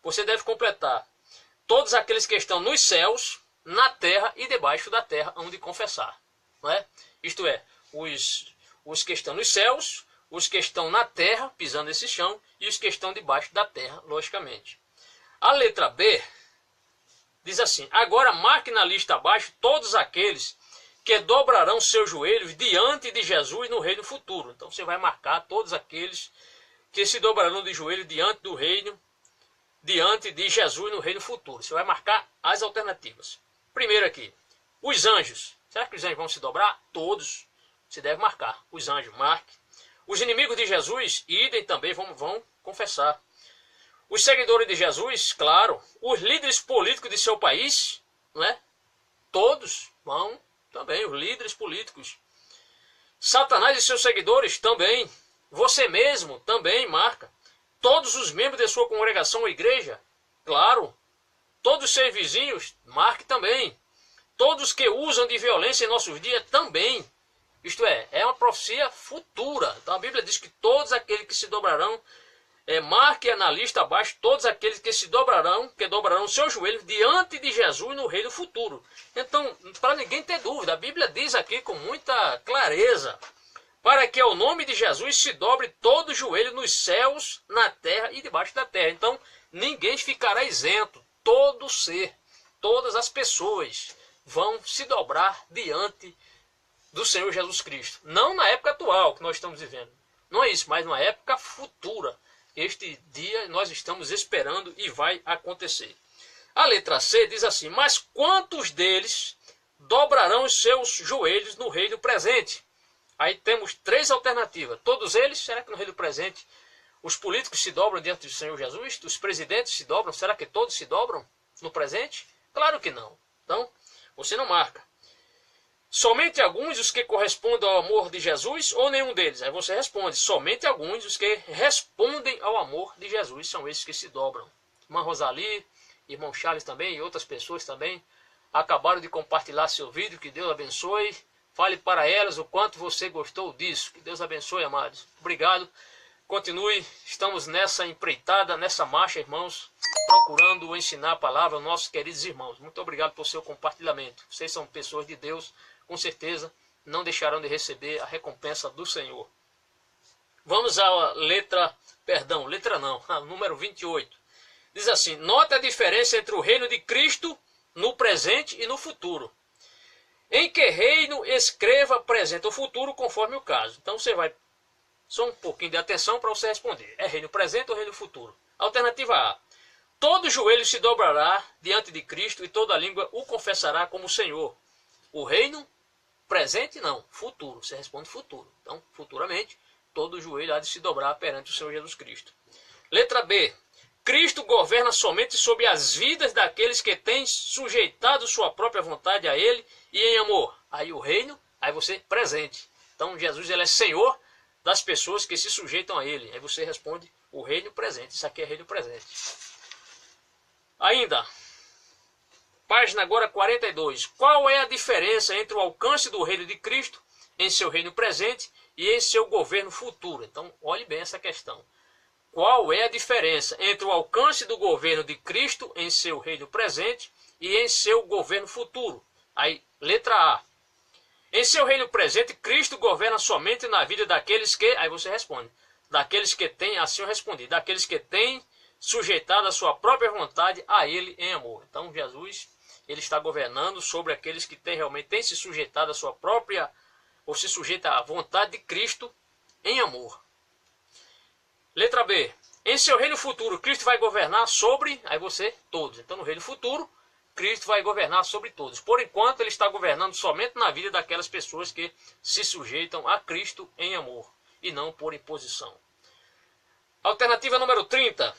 você deve completar. Todos aqueles que estão nos céus, na terra e debaixo da terra, hão de confessar. Não é? Isto é, os que estão nos céus, os que estão na terra, pisando nesse chão, e os que estão debaixo da terra, logicamente. A letra B diz assim: agora marque na lista abaixo todos aqueles que dobrarão seus joelhos diante de Jesus no reino futuro. Então você vai marcar todos aqueles que se dobrarão de joelho diante do reino, diante de Jesus no reino futuro. Você vai marcar as alternativas. Primeiro aqui, os anjos. Será que os anjos vão se dobrar? Todos. Você deve marcar. Os anjos, marque. Os inimigos de Jesus, idem também, vão confessar. Os seguidores de Jesus, claro. Os líderes políticos de seu país, não é? Todos vão também, os líderes políticos. Satanás e seus seguidores também. Você mesmo também marca. Todos os membros de sua congregação ou igreja, claro. Todos os seus vizinhos, marque também. Todos que usam de violência em nossos dias, também. Isto é uma profecia futura. Então a Bíblia diz que todos aqueles que se dobrarão, marque na lista abaixo, todos aqueles que dobrarão seus joelhos diante de Jesus no reino futuro. Então, para ninguém ter dúvida, a Bíblia diz aqui com muita clareza, para que ao nome de Jesus se dobre todo o joelho nos céus, na terra e debaixo da terra. Então, ninguém ficará isento. Todo ser, todas as pessoas vão se dobrar diante do Senhor Jesus Cristo. Não na época atual que nós estamos vivendo. Não é isso, mas na época futura. Este dia nós estamos esperando e vai acontecer. A letra C diz assim: mas quantos deles dobrarão os seus joelhos no reino presente? Aí temos três alternativas. Todos eles? Será que no reino presente os políticos se dobram diante do Senhor Jesus? Os presidentes se dobram? Será que todos se dobram no presente? Claro que não. Então, você não marca. Somente alguns os que correspondem ao amor de Jesus ou nenhum deles? Aí você responde, somente alguns os que respondem ao amor de Jesus são esses que se dobram. Irmã Rosali, irmão Charles também e outras pessoas também acabaram de compartilhar seu vídeo, que Deus abençoe. Fale para elas o quanto você gostou disso. Que Deus abençoe, amados. Obrigado. Continue, estamos nessa empreitada, nessa marcha, irmãos, procurando ensinar a palavra aos nossos queridos irmãos. Muito obrigado por seu compartilhamento. Vocês são pessoas de Deus, com certeza não deixarão de receber a recompensa do Senhor. Vamos à letra não, número 28. Diz assim: note a diferença entre o reino de Cristo no presente e no futuro. Em que reino escreva presente ou futuro conforme o caso. Então você vai, só um pouquinho de atenção para você responder. É reino presente ou reino futuro? Alternativa A: todo joelho se dobrará diante de Cristo e toda língua o confessará como Senhor. O reino presente não, futuro. Você responde futuro. Então, futuramente, todo joelho há de se dobrar perante o Senhor Jesus Cristo. Letra B: Cristo governa somente sobre as vidas daqueles que têm sujeitado sua própria vontade a Ele e em amor. Aí o reino, aí você presente. Então Jesus ele é Senhor das pessoas que se sujeitam a Ele. Aí você responde o reino presente. Isso aqui é reino presente. Ainda, página agora 42. Qual é a diferença entre o alcance do reino de Cristo em seu reino presente e em seu governo futuro? Então olhe bem essa questão. Qual é a diferença entre o alcance do governo de Cristo em seu reino presente e em seu governo futuro? Aí, letra A. Em seu reino presente, Cristo governa somente na vida daqueles que... Aí você responde. Daqueles que têm, assim eu respondi. Daqueles que têm sujeitado a sua própria vontade a Ele em amor. Então, Jesus, Ele está governando sobre aqueles que realmente se sujeitado a sua própria... Ou se sujeita à vontade de Cristo em amor. Letra B. Em seu reino futuro, Cristo vai governar sobre, aí você, todos. Então, no reino futuro, Cristo vai governar sobre todos. Por enquanto, Ele está governando somente na vida daquelas pessoas que se sujeitam a Cristo em amor, e não por imposição. Alternativa número 30.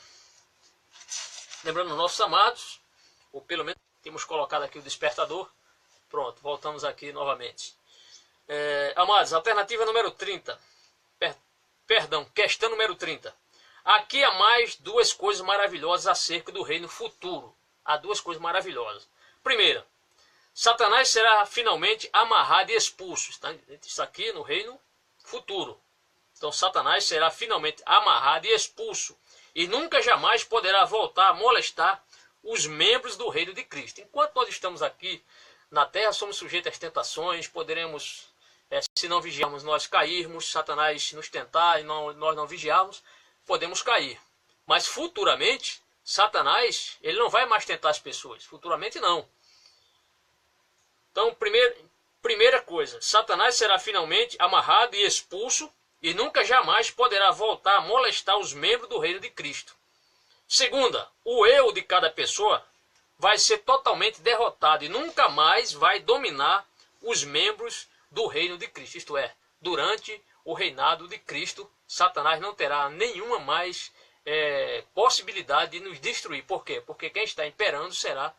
Lembrando, nossos amados, ou pelo menos Tínhamos colocado aqui o despertador. Pronto, voltamos aqui novamente. Amados, alternativa número 30. Perdão, questão número 30. Aqui há mais duas coisas maravilhosas acerca do reino futuro. Há duas coisas maravilhosas. Primeira, Satanás será finalmente amarrado e expulso. Está aqui no reino futuro. Então Satanás será finalmente amarrado e expulso. E nunca jamais poderá voltar a molestar os membros do reino de Cristo. Enquanto nós estamos aqui na terra, somos sujeitos às tentações, poderemos, se não vigiarmos, nós cairmos, Satanás nos tentar e nós não vigiarmos, podemos cair. Mas futuramente, Satanás, ele não vai mais tentar as pessoas. Futuramente não. Então, primeira coisa, Satanás será finalmente amarrado e expulso e nunca jamais poderá voltar a molestar os membros do reino de Cristo. Segunda, o eu de cada pessoa vai ser totalmente derrotado e nunca mais vai dominar os membros do reino de Cristo. Isto é, durante o reinado de Cristo, Satanás não terá nenhuma mais possibilidade de nos destruir. Por quê? Porque quem está imperando será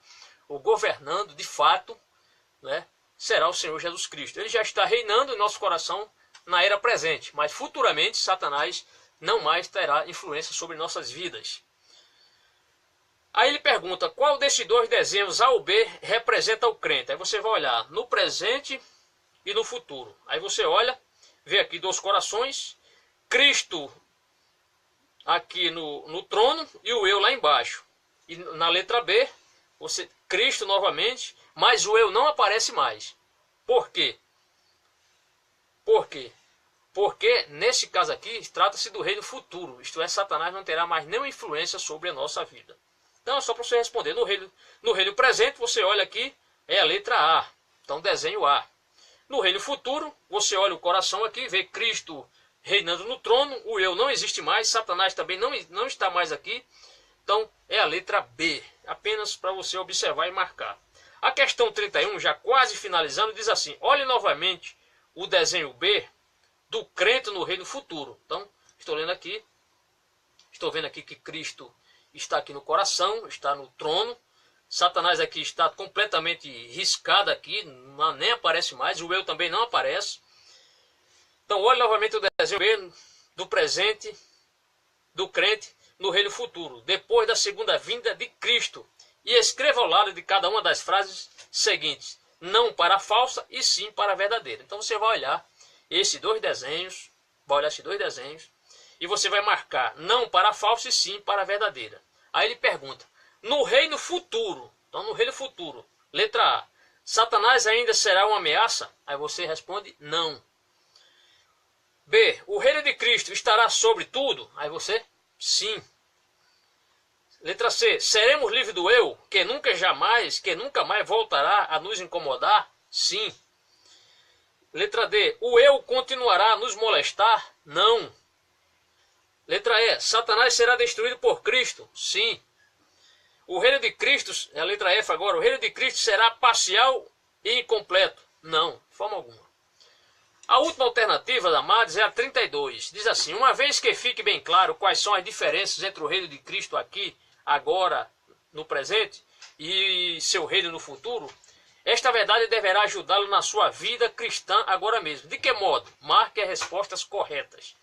o governando de fato, né, será o Senhor Jesus Cristo. Ele já está reinando em nosso coração na era presente, mas futuramente Satanás não mais terá influência sobre nossas vidas. Aí ele pergunta, qual desses dois desenhos A ou B representa o crente? Aí você vai olhar no presente e no futuro. Aí você olha, vê aqui dois corações, Cristo aqui no trono e o eu lá embaixo. E na letra B, Cristo novamente, mas o eu não aparece mais. Por quê? Por quê? Porque nesse caso aqui trata-se do reino futuro, isto é, Satanás não terá mais nenhuma influência sobre a nossa vida. Então é só para você responder. No reino presente, você olha aqui, é a letra A. Então desenho A. No reino futuro, você olha o coração aqui, vê Cristo reinando no trono, o eu não existe mais, Satanás também não está mais aqui. Então é a letra B. Apenas para você observar e marcar. A questão 31, já quase finalizando, diz assim, olhe novamente o desenho B do crente no reino futuro. Então, estou lendo aqui, estou vendo aqui que Cristo está aqui no coração, está no trono. Satanás aqui está completamente riscado aqui, nem aparece mais. O eu também não aparece. Então, olhe novamente o desenho B do presente, do crente no reino futuro, depois da segunda vinda de Cristo. E escreva ao lado de cada uma das frases seguintes. Não para a falsa, e sim para a verdadeira. Então, você vai olhar esses dois desenhos, e você vai marcar não para a falsa e sim para a verdadeira. Aí ele pergunta, no reino futuro, então no reino futuro, letra A, Satanás ainda será uma ameaça? Aí você responde não. B, o reino de Cristo estará sobre tudo? Aí você, sim. Letra C, seremos livres do eu, que nunca mais voltará a nos incomodar? Sim. Letra D, o eu continuará a nos molestar? Não. Letra E, Satanás será destruído por Cristo? Sim. O reino de Cristo, a letra F agora, o reino de Cristo será parcial e incompleto? Não, de forma alguma. A última alternativa, amados, é a 32. Diz assim, uma vez que fique bem claro quais são as diferenças entre o reino de Cristo aqui, agora, no presente, e seu reino no futuro, esta verdade deverá ajudá-lo na sua vida cristã agora mesmo. De que modo? Marque as respostas corretas.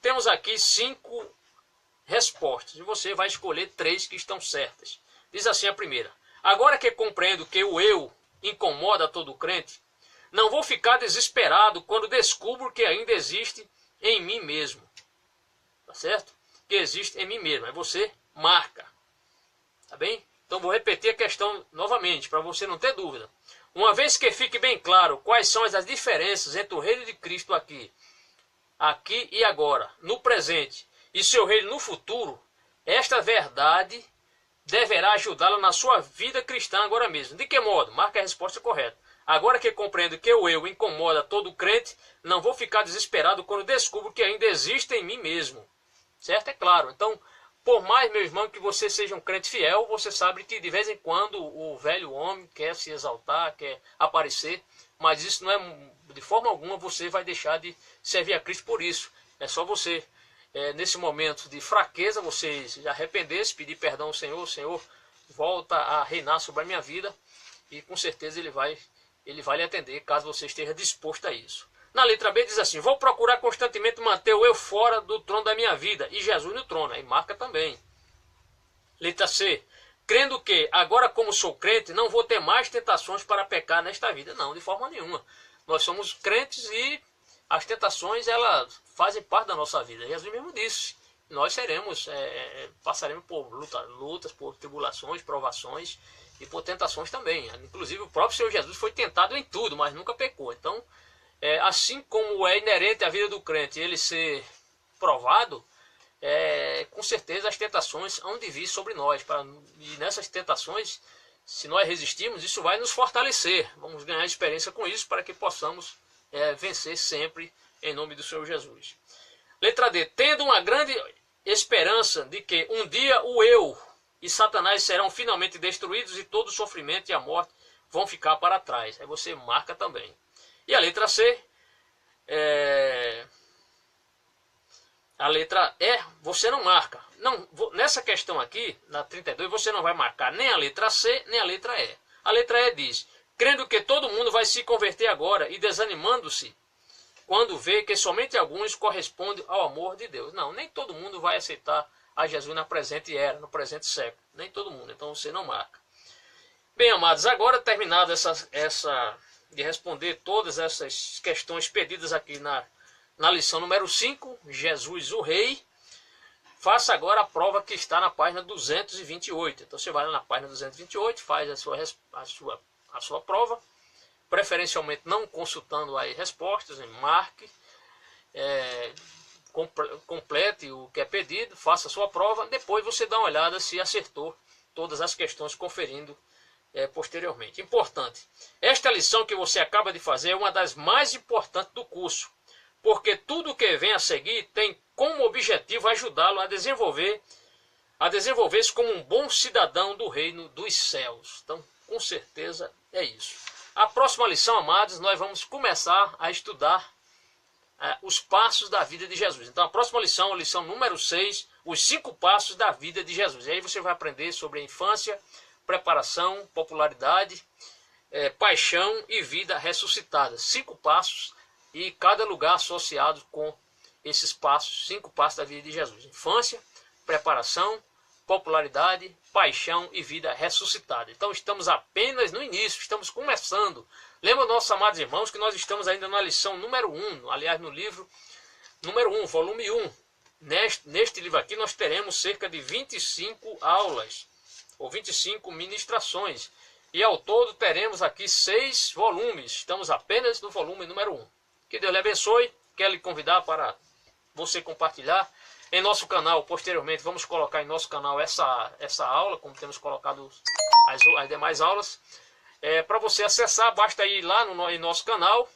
Temos aqui 5 respostas e você vai escolher 3 que estão certas. Diz assim a primeira. Agora que compreendo que o eu incomoda todo crente, não vou ficar desesperado quando descubro que ainda existe em mim mesmo. Tá certo? Que existe em mim mesmo. Aí você marca. Tá bem? Então vou repetir a questão novamente, para você não ter dúvida. Uma vez que fique bem claro quais são as diferenças entre o reino de Cristo aqui e agora, no presente, e seu reino no futuro, esta verdade deverá ajudá-lo na sua vida cristã agora mesmo. De que modo? Marque a resposta correta. Agora que compreendo que o eu incomoda todo crente, não vou ficar desesperado quando descubro que ainda existe em mim mesmo. Certo? É claro. Então, por mais, meu irmão, que você seja um crente fiel, você sabe que de vez em quando o velho homem quer se exaltar, quer aparecer, mas isso não é, de forma alguma, você vai deixar de servir a Cristo por isso. É só você, nesse momento de fraqueza, você se arrepender, pedir perdão ao Senhor, Senhor, volta a reinar sobre a minha vida e com certeza ele vai lhe atender caso você esteja disposto a isso. Na letra B diz assim: vou procurar constantemente manter o eu fora do trono da minha vida e Jesus no trono. Aí marca também. Letra C: crendo que agora como sou crente não vou ter mais tentações para pecar nesta vida. Não, de forma nenhuma. Nós somos crentes e as tentações elas fazem parte da nossa vida. Jesus mesmo disse: nós passaremos por lutas, por tribulações, provações e por tentações também. Inclusive o próprio Senhor Jesus foi tentado em tudo, mas nunca pecou. Então, assim como é inerente à vida do crente ele ser provado, com certeza as tentações hão de vir sobre nós. E nessas tentações, se nós resistirmos, isso vai nos fortalecer. Vamos ganhar experiência com isso para que possamos vencer sempre em nome do Senhor Jesus. Letra D: tendo uma grande esperança de que um dia o eu e Satanás serão finalmente destruídos e todo o sofrimento e a morte vão ficar para trás. Aí você marca também. E a letra C, a letra E, você não marca. Não, nessa questão aqui, na 32, você não vai marcar nem a letra C, nem a letra E. A letra E diz: crendo que todo mundo vai se converter agora e desanimando-se quando vê que somente alguns correspondem ao amor de Deus. Não, nem todo mundo vai aceitar a Jesus na presente era, no presente século. Nem todo mundo, então você não marca. Bem, amados, agora terminado de responder todas essas questões pedidas aqui na lição número 5, Jesus o Rei, faça agora a prova que está na página 228. Então você vai lá na página 228, faz a sua prova, preferencialmente não consultando aí respostas, marque, complete o que é pedido, faça a sua prova, depois você dá uma olhada se acertou todas as questões, conferindo posteriormente. Importante, esta lição que você acaba de fazer é uma das mais importantes do curso, porque tudo que vem a seguir tem como objetivo ajudá-lo a desenvolver-se como um bom cidadão do reino dos céus. Então, com certeza é isso. A próxima lição, amados, nós vamos começar a estudar os passos da vida de Jesus. Então, a próxima lição, a lição número 6, os 5 passos da vida de Jesus. E aí você vai aprender sobre a infância, preparação, popularidade, paixão e vida ressuscitada. 5 passos e cada lugar associado com esses passos, 5 passos da vida de Jesus. Infância, preparação, popularidade, paixão e vida ressuscitada. Então estamos apenas no início, estamos começando. Lembra, nossos amados irmãos, que nós estamos ainda na lição número 1, aliás, no livro número 1, volume 1. Neste livro aqui nós teremos cerca de 25 aulas, ou 25 ministrações. E ao todo teremos aqui 6 volumes. Estamos apenas no volume número 1. Que Deus lhe abençoe. Quero lhe convidar para você compartilhar em nosso canal. Posteriormente vamos colocar em nosso canal essa aula, como temos colocado as demais aulas. Para você acessar, basta ir lá em nosso canal,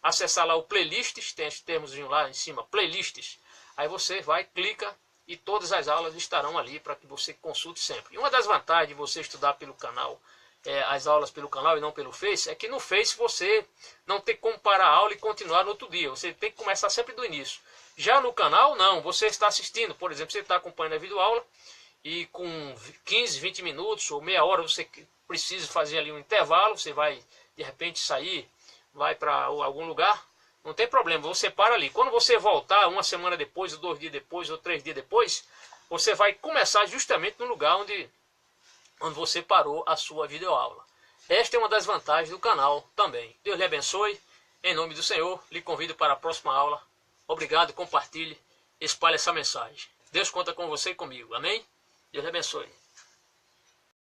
acessar lá o playlists, tem esse termozinho lá em cima, playlists. Aí você vai, clica e todas as aulas estarão ali para que você consulte sempre. E uma das vantagens de você estudar pelo canal, as aulas pelo canal e não pelo Face, é que no Face você não tem como parar a aula e continuar no outro dia. Você tem que começar sempre do início. Já no canal, não. Você está assistindo, por exemplo, você está acompanhando a videoaula e com 15, 20 minutos ou meia hora você precisa fazer ali um intervalo, você vai de repente sair, vai para algum lugar, não tem problema, você para ali. Quando você voltar uma semana depois, ou 2 dias depois, ou 3 dias depois, você vai começar justamente no lugar onde você parou a sua videoaula. Esta é uma das vantagens do canal também. Deus lhe abençoe. Em nome do Senhor, lhe convido para a próxima aula. Obrigado, compartilhe, espalhe essa mensagem. Deus conta com você e comigo. Amém? Deus lhe abençoe.